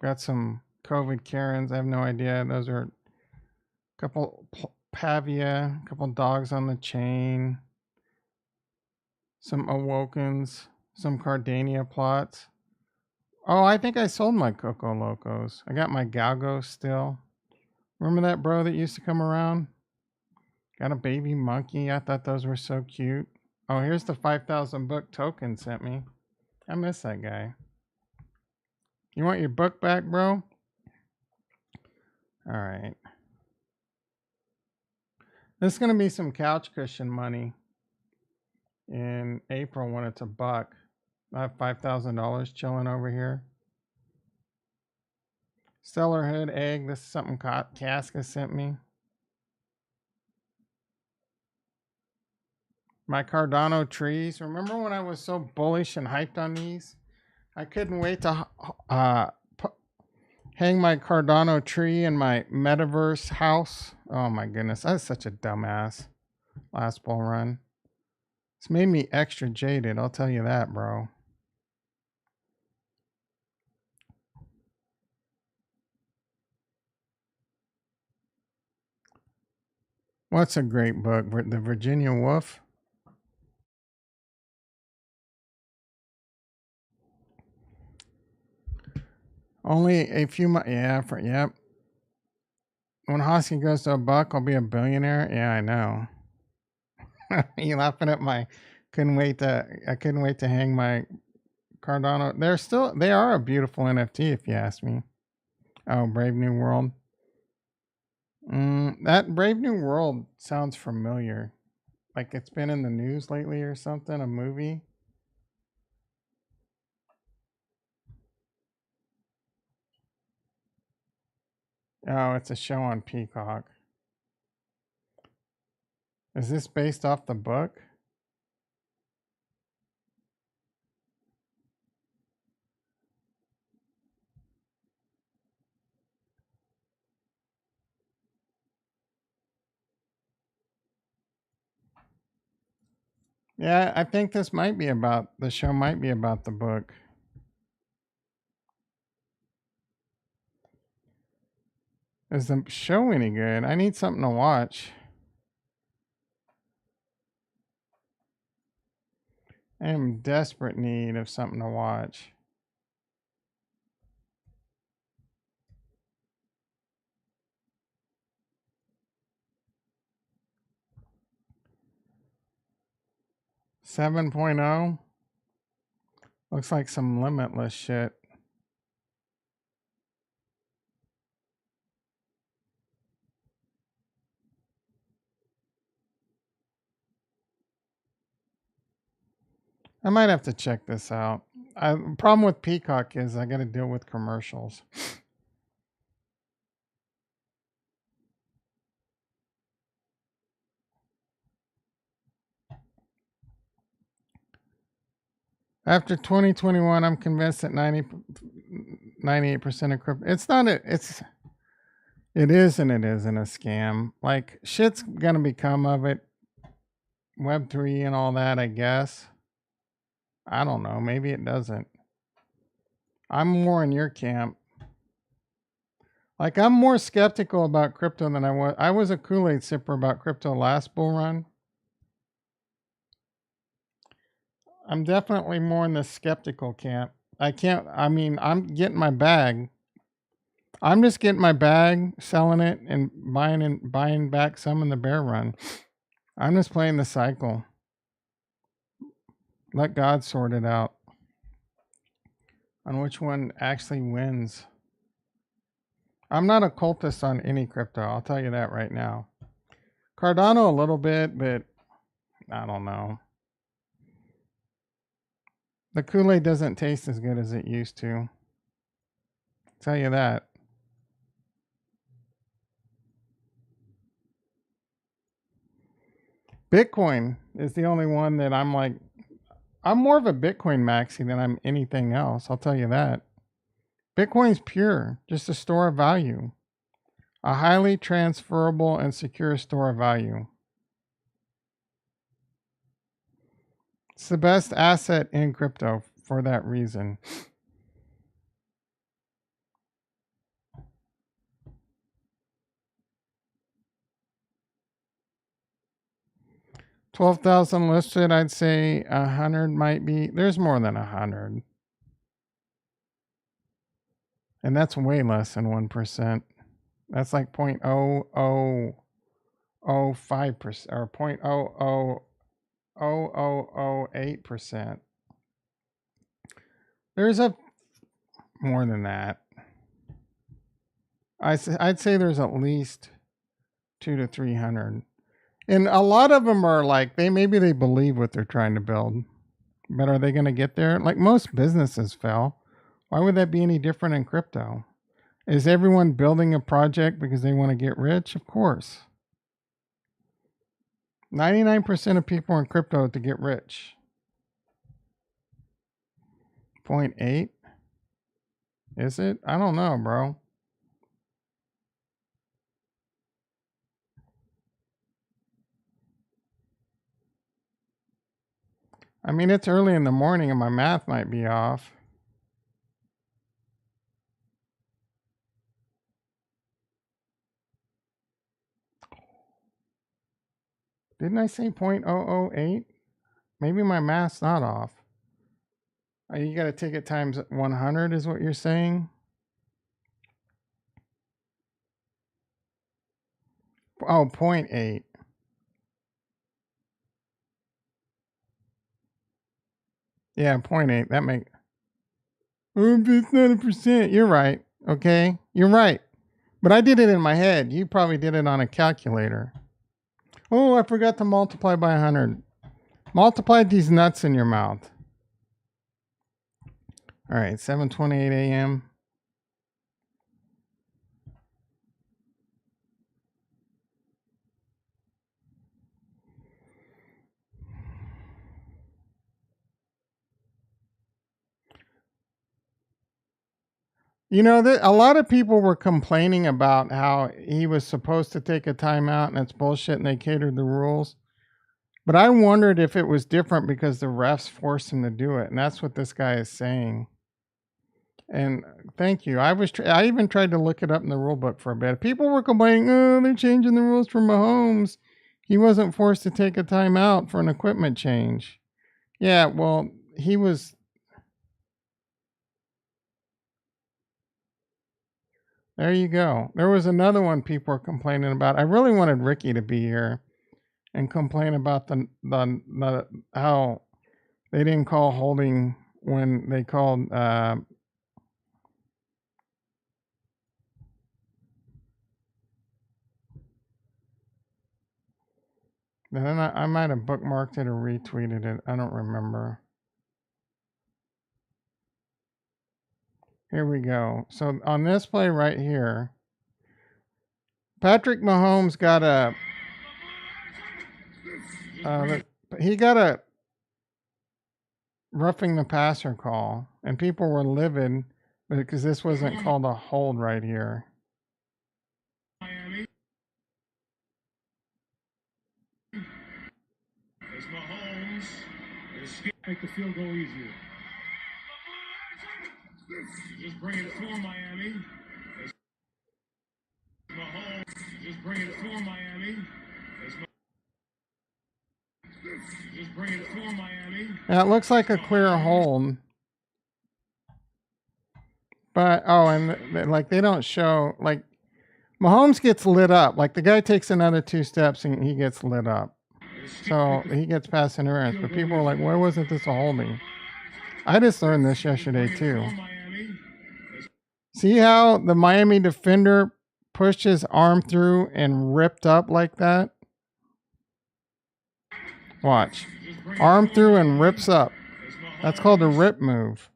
Got some COVID Karens. I have no idea. Those are a couple Pavia, a couple dogs on the chain, some Awokens, some Cardania plots. Oh, I think I sold my Coco Locos. I got my Galgos still. Remember that bro that used to come around? Got a baby monkey. I thought those were so cute. Oh, here's the 5,000 book token sent me. I miss that guy. You want your book back, bro? All right. This is going to be some couch cushion money in April when it's $1. I have $5,000 chilling over here. Stellar Hood egg. This is something Casca sent me. My Cardano trees. Remember when I was so bullish and hyped on these? I couldn't wait to hang my Cardano tree in my metaverse house. Oh my goodness, that's such a dumbass last bull run. It's made me extra jaded, I'll tell you that, bro. What's a great book? The Virginia Wolf? Only a few months. Yeah, yep. When Hosky goes to $1, I'll be a billionaire. Yeah, I know. You laughing at my? I couldn't wait to hang my Cardano. They are a beautiful NFT if you ask me. Oh, Brave New World. That Brave New World sounds familiar. Like it's been in the news lately or something. A movie. Oh, it's a show on Peacock. Is this based off the book? Yeah, I think this might be about the show. Might be about the book. Is the show any good? I need something to watch. I am in desperate need of something to watch. Seven point oh. Looks like some limitless shit. I might have to check this out. Problem with Peacock is I got to deal with commercials. After 2021, I'm convinced that 98% of crypto. It's not a. It is and it isn't a scam. Like shit's gonna become of it. Web3 and all that, I guess. I don't know. Maybe it doesn't. I'm more in your camp. Like I'm more skeptical about crypto than I was. I was a Kool-Aid sipper about crypto last bull run. I'm definitely more in the skeptical camp. I'm getting my bag. I'm just getting my bag, selling it, and buying back some in the bear run. I'm just playing the cycle. Let God sort it out on which one actually wins. I'm not a cultist on any crypto. I'll tell you that right now. Cardano a little bit, but I don't know. The Kool-Aid doesn't taste as good as it used to. I'll tell you that. Bitcoin is the only one that I'm like, I'm more of a Bitcoin maxi than I'm anything else. I'll tell you that. Bitcoin's pure, just a store of value, a highly transferable and secure store of value. It's the best asset in crypto for that reason. $12,000 listed, I'd say 100 might be. There's more than 100. And that's way less than 1%. That's like 0.0005% or 0.0008%. There's a more than that. I'd say there's at least 200 to 300. And a lot of them are like maybe they believe what they're trying to build. But are they going to get there? Like most businesses fail. Why would that be any different in crypto? Is everyone building a project because they want to get rich? Of course. 99% of people in crypto to get rich. 0.8? Is it? I don't know, bro. I mean, it's early in the morning and my math might be off. Didn't I say 0.008? Maybe my math's not off. You got to take it times 100 is what you're saying? Oh, 0.8. Yeah, 0.8. That make. Oh, it's not a percent. You're right. Okay, you're right. But I did it in my head. You probably did it on a calculator. Oh, I forgot to multiply by 100. Multiply these nuts in your mouth. All right, 7:28 a.m. You know, a lot of people were complaining about how he was supposed to take a timeout and it's bullshit and they catered the rules. But I wondered if it was different because the refs forced him to do it. And that's what this guy is saying. And thank you. I even tried to look it up in the rule book for a bit. People were complaining, oh, they're changing the rules for Mahomes. He wasn't forced to take a timeout for an equipment change. Yeah, well, he was. There you go. There was another one people were complaining about. I really wanted Ricky to be here and complain about the how they didn't call holding when they called then I might have bookmarked it or retweeted it. I don't remember. Here we go. So on this play right here, Patrick Mahomes got a roughing the passer call, and people were livid because this wasn't called a hold right here. Miami. As Mahomes is make the field goal easier. Just bringing it to him, Miami. As Mahomes just bringing it to him, Miami. Just bringing it to him, Miami. Now it looks like a clear hold. But, oh, and like they don't show, like Mahomes gets lit up. Like the guy takes another 2 steps and he gets lit up. So he gets past interference. But people are like, why wasn't this a holding? I just learned this yesterday too. See how the Miami defender pushed his arm through and ripped up like that? Watch. Arm through and rips up. That's called a rip move.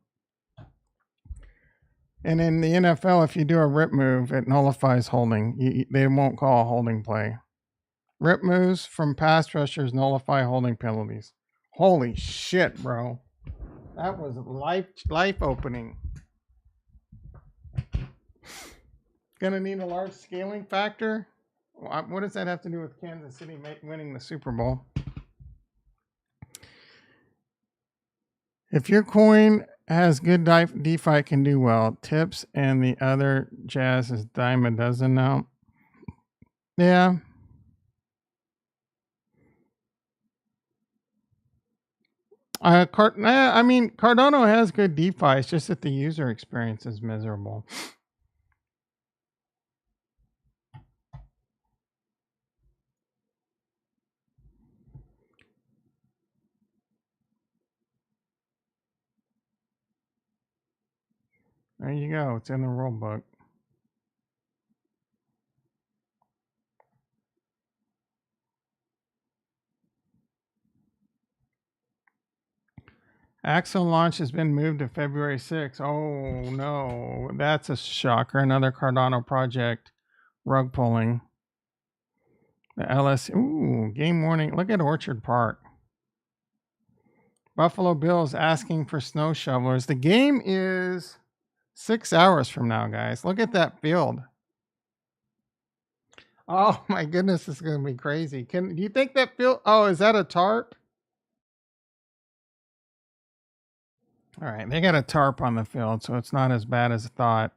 And in the NFL, if you do a rip move, it nullifies holding. They won't call a holding play. Rip moves from pass rushers nullify holding penalties. Holy shit, bro. That was life opening. Gonna need a large scaling factor? What does that have to do with Kansas City winning the Super Bowl? If your coin has good DeFi, it can do well. Tips and the other jazz is dime a dozen now. Yeah. I mean, Cardano has good DeFi. It's just that the user experience is miserable. There you go. It's in the rule book. Axel launch has been moved to February 6th. Oh no, that's a shocker. Another Cardano project rug pulling. The LS. Ooh, game warning. Look at Orchard Park. Buffalo Bills asking for snow shovelers. The game is 6 hours from now, guys. Look at that field. Oh my goodness, it's gonna be crazy. Do you think that field? Oh, is that a tarp? All right, they got a tarp on the field, so it's not as bad as I thought.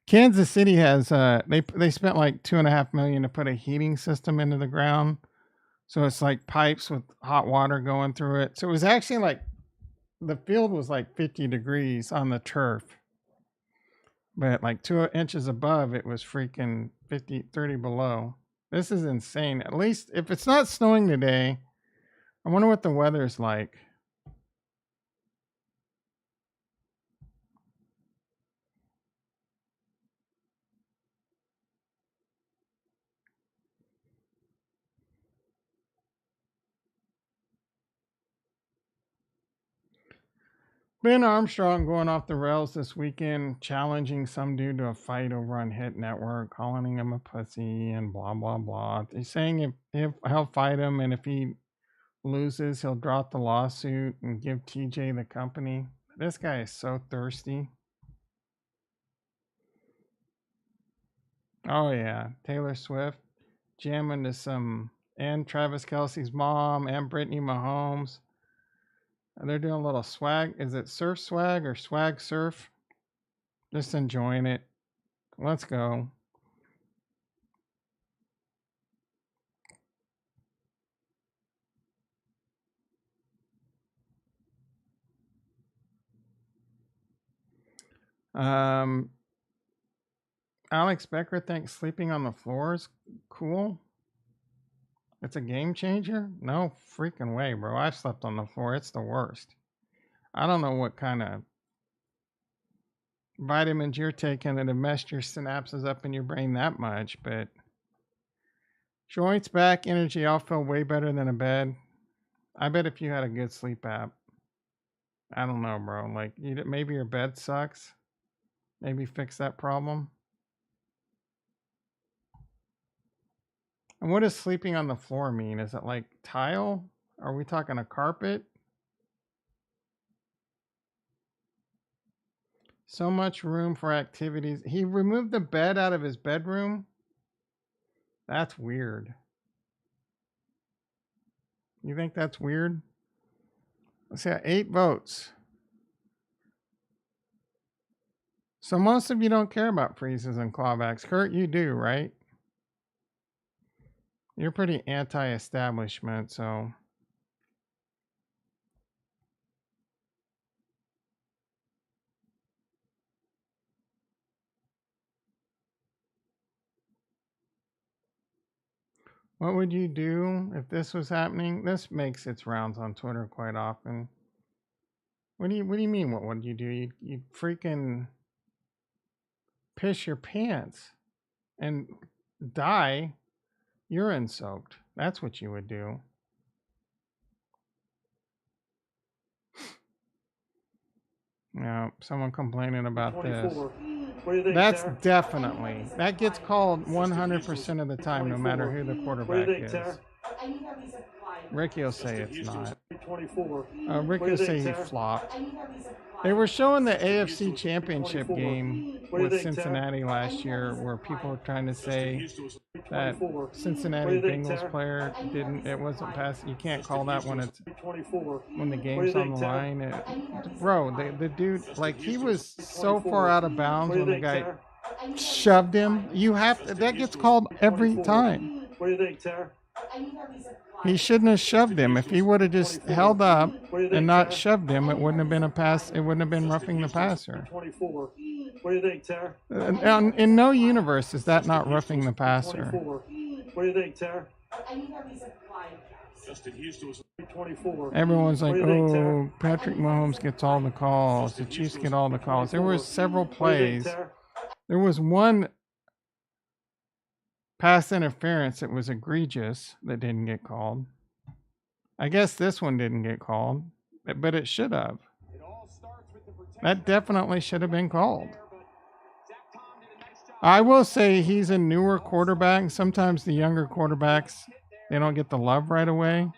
Kansas City has they spent like $2.5 million to put a heating system into the ground, so it's like pipes with hot water going through it. So it was actually like the field was like 50 degrees on the turf, but like 2 inches above it was freaking 30 below. This is insane. At least if it's not snowing today, I wonder what the weather's like. Ben Armstrong going off the rails this weekend, challenging some dude to a fight over on Hit Network, calling him a pussy and blah blah blah. He's saying if he'll fight him, and if he loses, he'll drop the lawsuit and give TJ the company. This guy is so thirsty. Oh yeah, Taylor Swift jamming to some, and Travis Kelsey's mom and Brittany Mahomes. They're doing a little swag. Is it surf swag or swag surf? Just enjoying it. Let's go. Alex Becker thinks sleeping on the floor is cool. It's a game changer? No freaking way, bro. I've slept on the floor. It's the worst. I don't know what kind of vitamins you're taking that have messed your synapses up in your brain that much, but joints, back, energy all feel way better than a bed. I bet if you had a good sleep app, I don't know, bro. Like, maybe your bed sucks. Maybe fix that problem. And what does sleeping on the floor mean? Is it like tile? Are we talking a carpet? So much room for activities. He removed the bed out of his bedroom? That's weird. You think that's weird? Let's see, 8 votes. So most of you don't care about freezes and clawbacks. Kurt, you do, right? You're pretty anti-establishment, so. What would you do if this was happening? This makes its rounds on Twitter quite often. What do you mean? What would you do? You'd freaking piss your pants and die urine soaked. That's what you would do. Now, someone complaining about this. That's definitely, that gets called 100% of the time, no matter who the quarterback is. Ricky will say it's not. Ricky will say he flopped. They were showing the AFC Championship game with Cincinnati last year, where people were trying to say that Cincinnati Bengals player it wasn't passed. You can't call that when the game's on the line. Bro, the dude, like, he was so far out of bounds when the guy shoved him. That gets called every time. What do you think, Tara? He shouldn't have shoved him. If he would have just held up and not shoved him, it wouldn't have been a pass. It wouldn't have been roughing the passer. What do you think, Tara? In no universe is that not roughing the passer. What do you think, Tara? Everyone's like, oh, Patrick Mahomes gets all the calls. The Chiefs get all the calls. There were several plays. There was one pass interference that was egregious that didn't get called. I guess this one didn't get called, but it should have. That definitely should have been called. I will say he's a newer quarterback. Sometimes the younger quarterbacks, they don't get the love right away.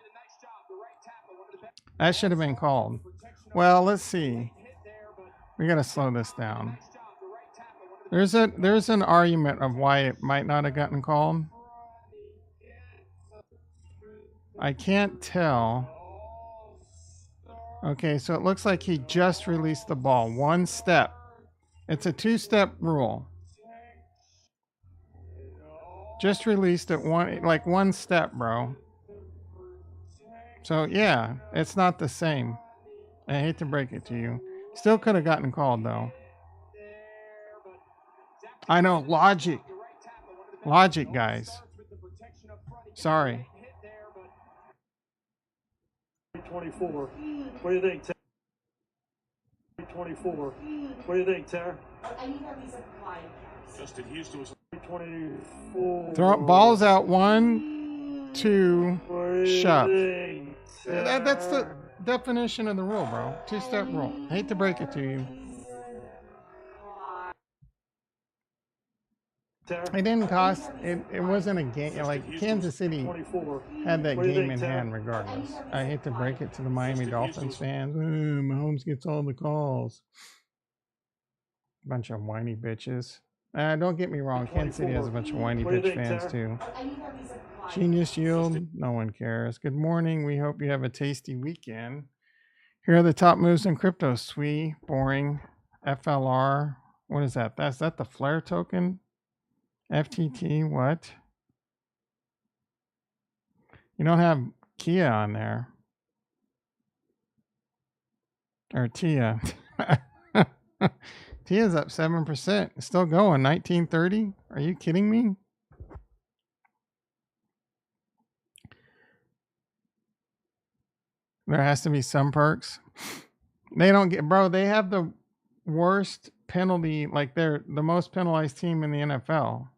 That should have been called. Well, let's see. We got to slow this down. There's an argument of why it might not have gotten called. I can't tell. Okay, so it looks like he just released the ball. One step. It's a two-step rule. Just released it one step, bro. So yeah, it's not the same. I hate to break it to you. Still could have gotten called though. I know, logic. Logic, guys. Sorry. 24. What do you think, Tara? 24. What do you think, Tara? Justin Houston was 24. Throw balls out. 1, 2, shove. That's the definition of the rule, bro. Two-step rule. I hate to break it to you. It didn't cost. It wasn't a game. Like Kansas City had that game in hand, regardless. I hate to break it to the Miami Dolphins fans. Mahomes gets all the calls. Bunch of whiny bitches. Don't get me wrong. Kansas City has a bunch of whiny bitch fans too. Genius Yield. No one cares. Good morning. We hope you have a tasty weekend. Here are the top moves in crypto. SWI, boring. FLR. What is that? Is that the Flare token? FTT, what? You don't have Kia on there. Or Tia. Tia's up 7%. It's still going. 1930? Are you kidding me? There has to be some perks. They don't get, bro, they have the worst penalty. Like they're the most penalized team in the NFL.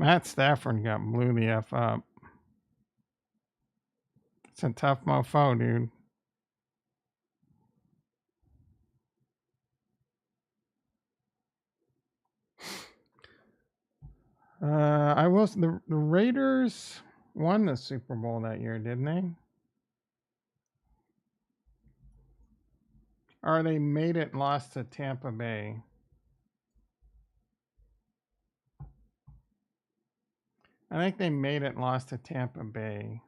Matt Stafford got blew the F up. It's a tough mofo, dude. The Raiders won the Super Bowl that year, didn't they? Or they made it and lost to Tampa Bay. I think they made it and lost to Tampa Bay.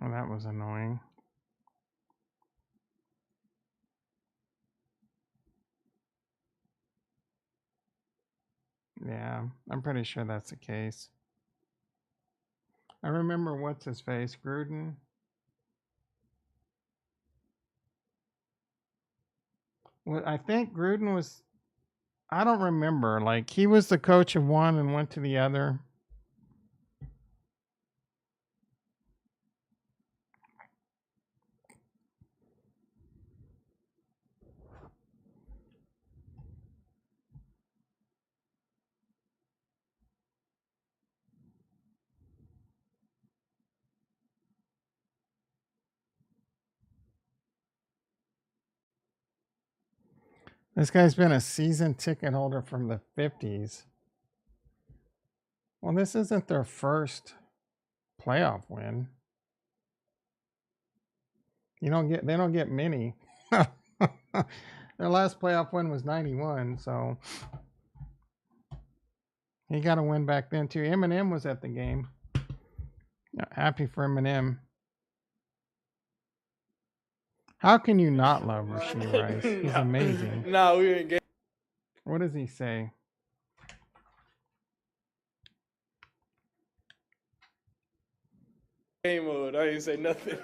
Oh, that was annoying. Yeah, I'm pretty sure that's the case. I remember what's his face, Gruden. Well, I think Gruden was, I don't remember. Like he was the coach of one and went to the other. This guy's been a season ticket holder from the 50s. Well, this isn't their first playoff win. They don't get many. Their last playoff win was 91, so he got a win back then too. Eminem was at the game. Happy for Eminem. How can you not love Rasheed Rice? He's amazing. No, we didn't get. What does he say? Game mode. I didn't say nothing.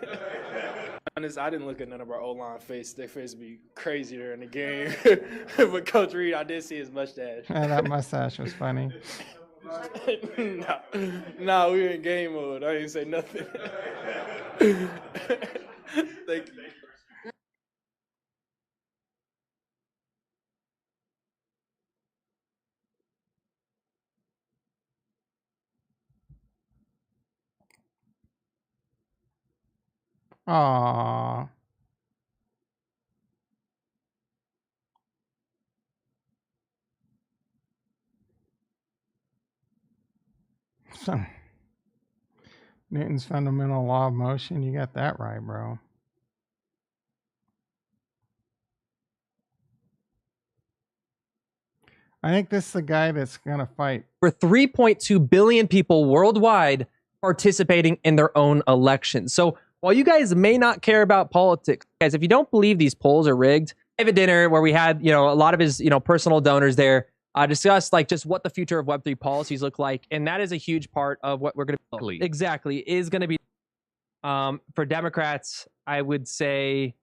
Honest, I didn't look at none of our O-line face. Their face be crazy during the game. But Coach Reed, I did see his mustache. That mustache was funny. No, we were in game mode. I didn't say nothing. Thank you. Aww. Newton's fundamental law of motion. You got that right, bro. I think this is the guy that's going to fight. For 3.2 billion people worldwide participating in their own elections. So while you guys may not care about politics, guys, if you don't believe these polls are rigged, I have a dinner where we had, a lot of his, personal donors there discuss like just what the future of Web3 policies look like. And that is a huge part of what we're going to exactly is going to be for Democrats. I would say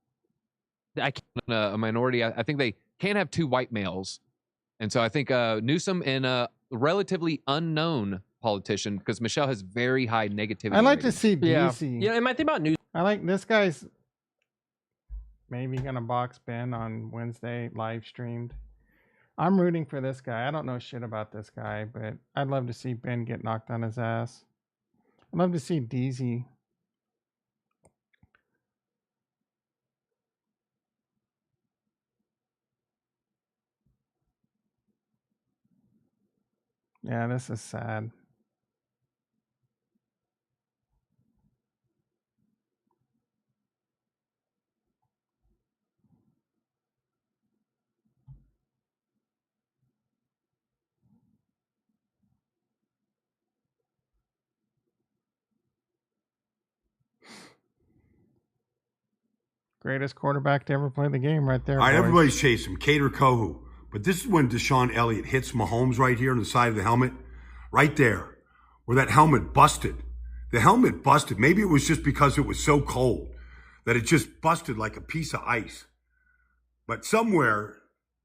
a minority. I think they can't have two white males. And so I think Newsom and a relatively unknown politician, because Michelle has very high negativity. I like to ratings. see DC. Yeah, and my thing about news. I like this guy's maybe gonna box Ben on Wednesday live streamed. I'm rooting for this guy. I don't know shit about this guy, but I'd love to see Ben get knocked on his ass. I'd love to see DZ. Yeah, this is sad. Greatest quarterback to ever play the game right there. All right, boys. everybody's chasing him. Cater Kohu. But this is when Deshaun Elliott hits Mahomes right here on the side of the helmet. Right there. Where that helmet busted. The helmet busted. Maybe it was just because it was so cold that it just busted like a piece of ice. But somewhere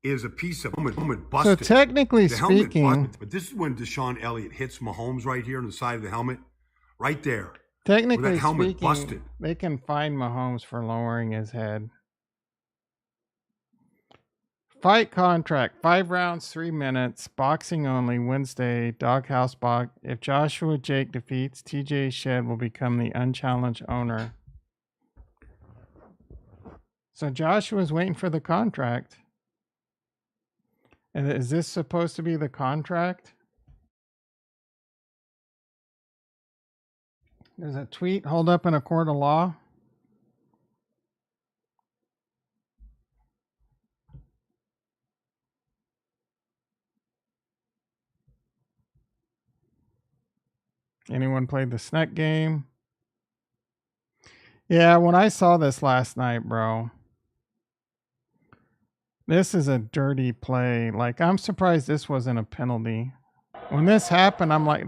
is a piece of helmet busted. So technically The helmet speaking, busted. But this is when Deshaun Elliott hits Mahomes right here on the side of the helmet. Right there. technically helmet speaking, busted. they can fine Mahomes for lowering his head. Fight contract, 5 rounds, 3 minutes, boxing only, Wednesday, Doghouse Box. If Joshua Jake defeats, TJ Shed will become the unchallenged owner. So Joshua's waiting for the contract. And is this supposed to be the contract? Does a tweet hold up in a court of law? Anyone played the Sneck game? Yeah, when I saw this last night, bro, this is a dirty play. Like, I'm surprised this wasn't a penalty. When this happened, I'm like,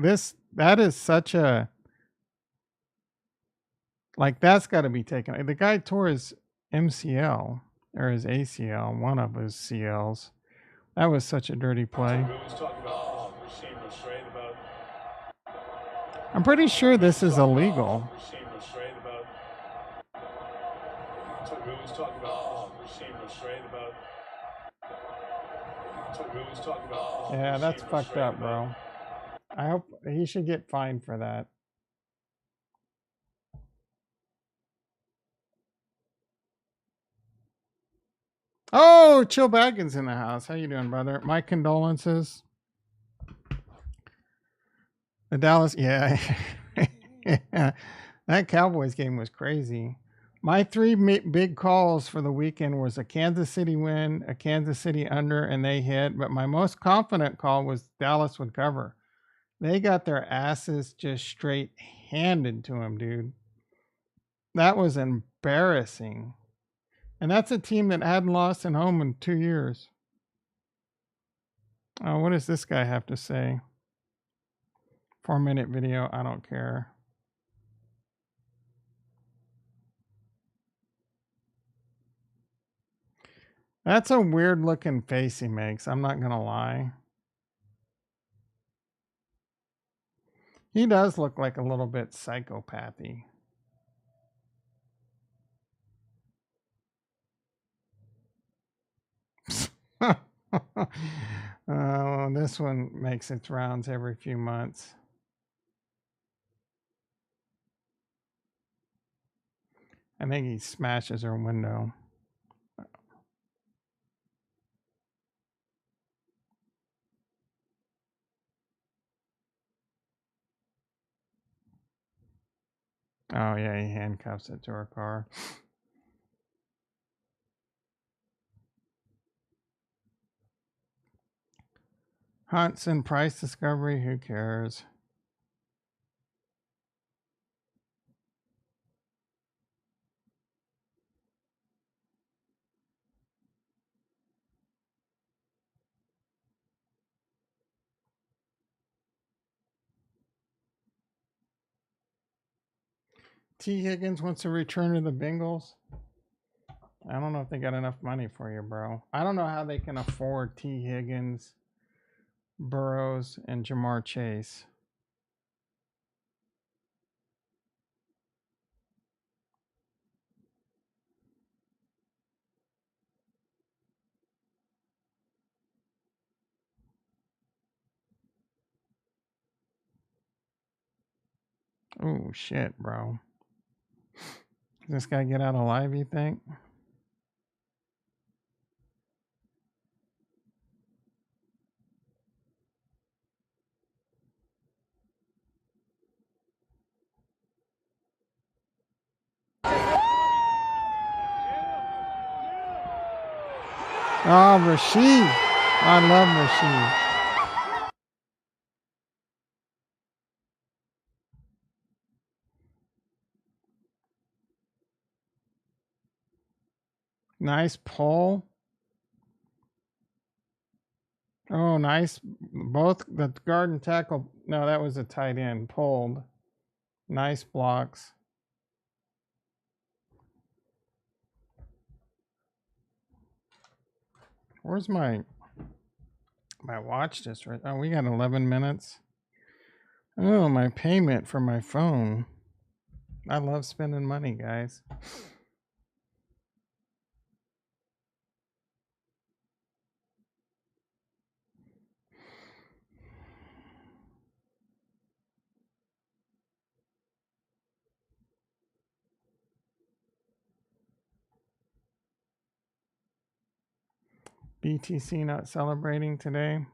that is such a, like, that's got to be taken. The guy tore his MCL or his ACL, one of his CLs. That was such a dirty play. I'm pretty sure this is illegal. Yeah, that's fucked up, bro. I hope he should get fined for that. Oh, Chill Baggins in the house. How you doing, brother? My condolences. The Dallas, yeah. Yeah. That Cowboys game was crazy. My 3 big calls for the weekend was a Kansas City win, a Kansas City under, and they hit. But my most confident call was Dallas would cover. They got their asses just straight handed to them, dude. That was embarrassing. And that's a team that hadn't lost at home in 2 years. Oh, what does this guy have to say? 4-minute video. I don't care. That's a weird looking face he makes. I'm not going to lie. He does look like a little bit psychopathy. This one makes its rounds every few months. I think he smashes her window. Oh yeah, he handcuffs it to her car. Hudson price discovery, who cares? T. Higgins wants to return to the Bengals. I don't know if they got enough money for you, bro. I don't know how they can afford T. Higgins, Burrows, and Jamar Chase. Oh shit, bro. Does this guy get out alive, you think? Oh, Rashid. I love Rashid. Nice pull. Oh, nice. Both the guard and tackle. No, that was a tight end. Pulled. Nice blocks. Where's my watch just right? Oh, we got 11 minutes. Oh, my payment for my phone. I love spending money, guys. BTC not celebrating today.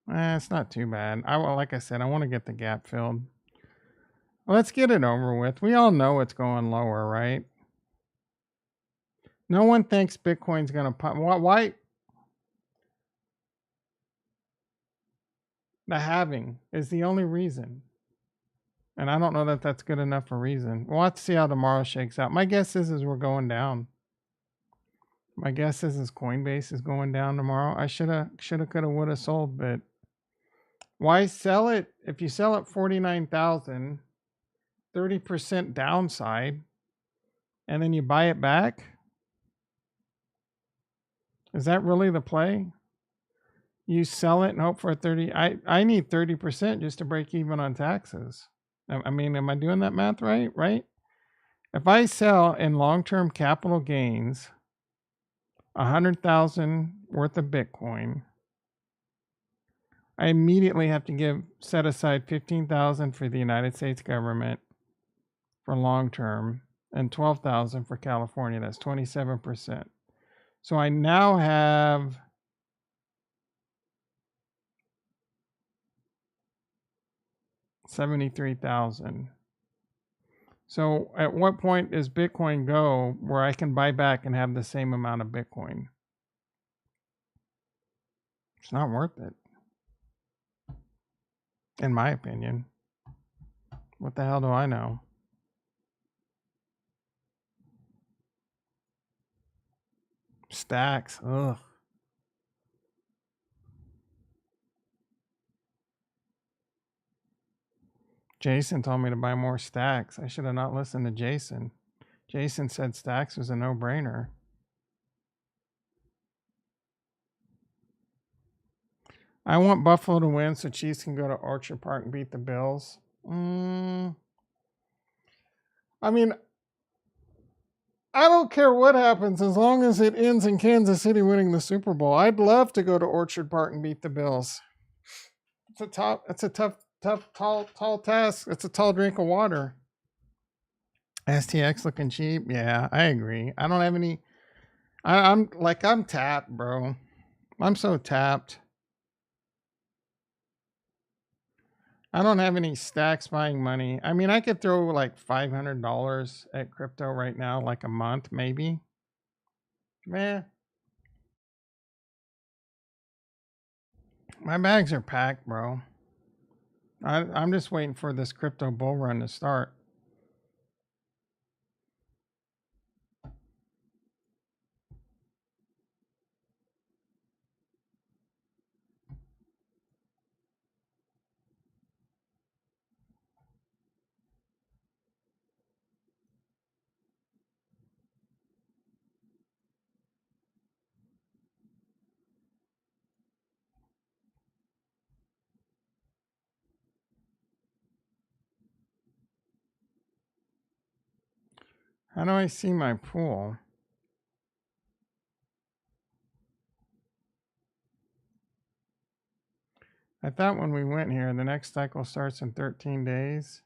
It's not too bad. Like I said, I want to get the gap filled. Let's get it over with. We all know it's going lower, right? No one thinks Bitcoin's going to pump. Why? The halving is the only reason. And I don't know that that's good enough a reason. We'll have to see how tomorrow shakes out. My guess is we're going down. My guess is Coinbase is going down tomorrow. I shoulda, coulda, woulda sold, but why sell it? If you sell at 49,000, 30% downside, and then you buy it back, is that really the play? You sell it and hope for a 30. I need 30% just to break even on taxes. I mean, am I doing that math right? Right? If I sell in long-term capital gains 100,000 worth of Bitcoin, I immediately have to set aside 15,000 for the United States government for long term and 12,000 for California. That's 27%. So I now have $73,000. So at what point does Bitcoin go where I can buy back and have the same amount of Bitcoin? It's not worth it, in my opinion. What the hell do I know? Stacks. Ugh. Jason told me to buy more stacks. I should have not listened to Jason. Jason said stacks was a no-brainer. I want Buffalo to win so Chiefs can go to Orchard Park and beat the Bills. I mean, I don't care what happens as long as it ends in Kansas City winning the Super Bowl. I'd love to go to Orchard Park and beat the Bills. It's a tough, tall task. It's a tall drink of water. STX looking cheap. Yeah, I agree. I don't have any. I'm tapped, bro. I'm so tapped. I don't have any stacks buying money. I mean, I could throw like $500 at crypto right now, like a month, maybe. Man, my bags are packed, bro. I'm just waiting for this crypto bull run to start. How do I see my pool? I thought when we went here, the next cycle starts in 13 days.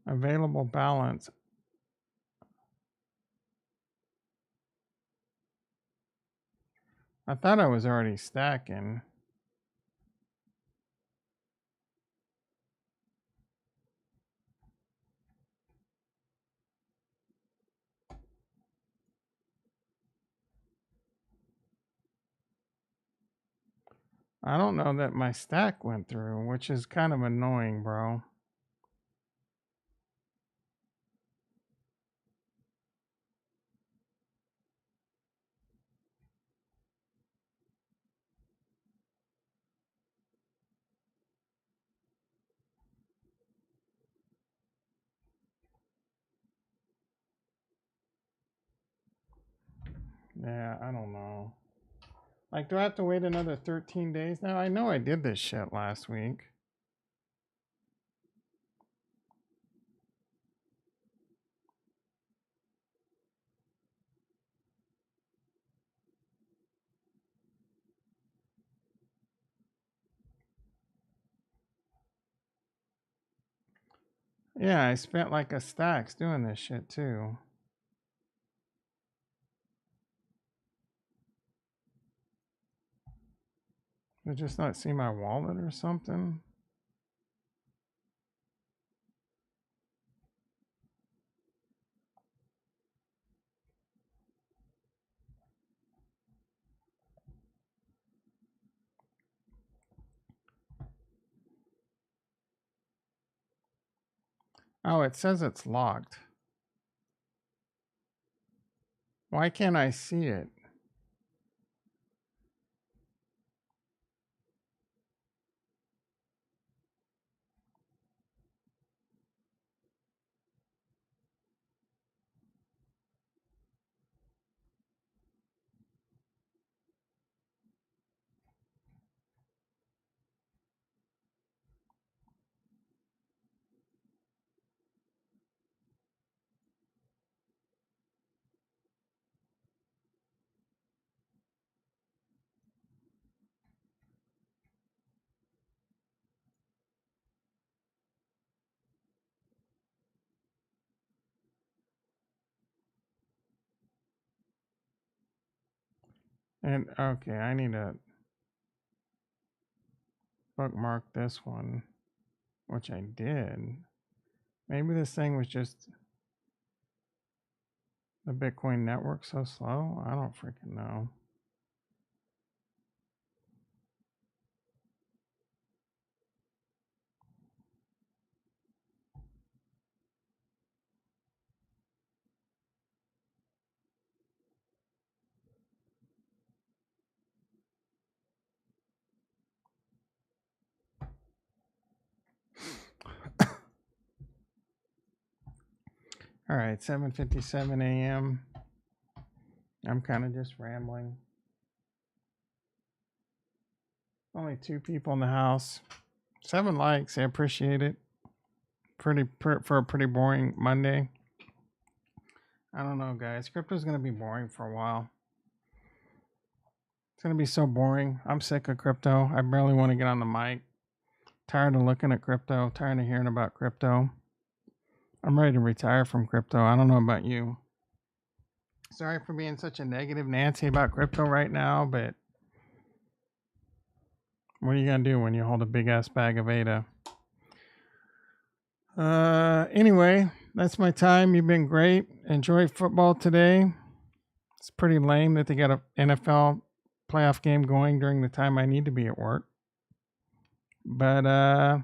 Available balance. I thought I was already stacking. I don't know that my stack went through, which is kind of annoying, bro. Yeah, I don't know. Like, do I have to wait another 13 days now? I know I did this shit last week. Yeah, I spent like a stacks doing this shit too. Did I just not see my wallet or something? Oh, it says it's locked. Why can't I see it? And okay, I need to bookmark this one, which I did. Maybe this thing was just the Bitcoin network so slow. I don't freaking know. All right, 7:57 a.m. I'm kind of just rambling. Only 2 people in the house. 7 likes. I appreciate it. For a pretty boring Monday. I don't know, guys. Crypto's gonna be boring for a while. It's gonna be so boring. I'm sick of crypto. I barely want to get on the mic. Tired of looking at crypto. Tired of hearing about crypto. I'm ready to retire from crypto. I don't know about you. Sorry for being such a negative Nancy about crypto right now, but what are you gonna do when you hold a big ass bag of ADA? Anyway, that's my time. You've been great. Enjoy football today. It's pretty lame that they got an NFL playoff game going during the time I need to be at work. But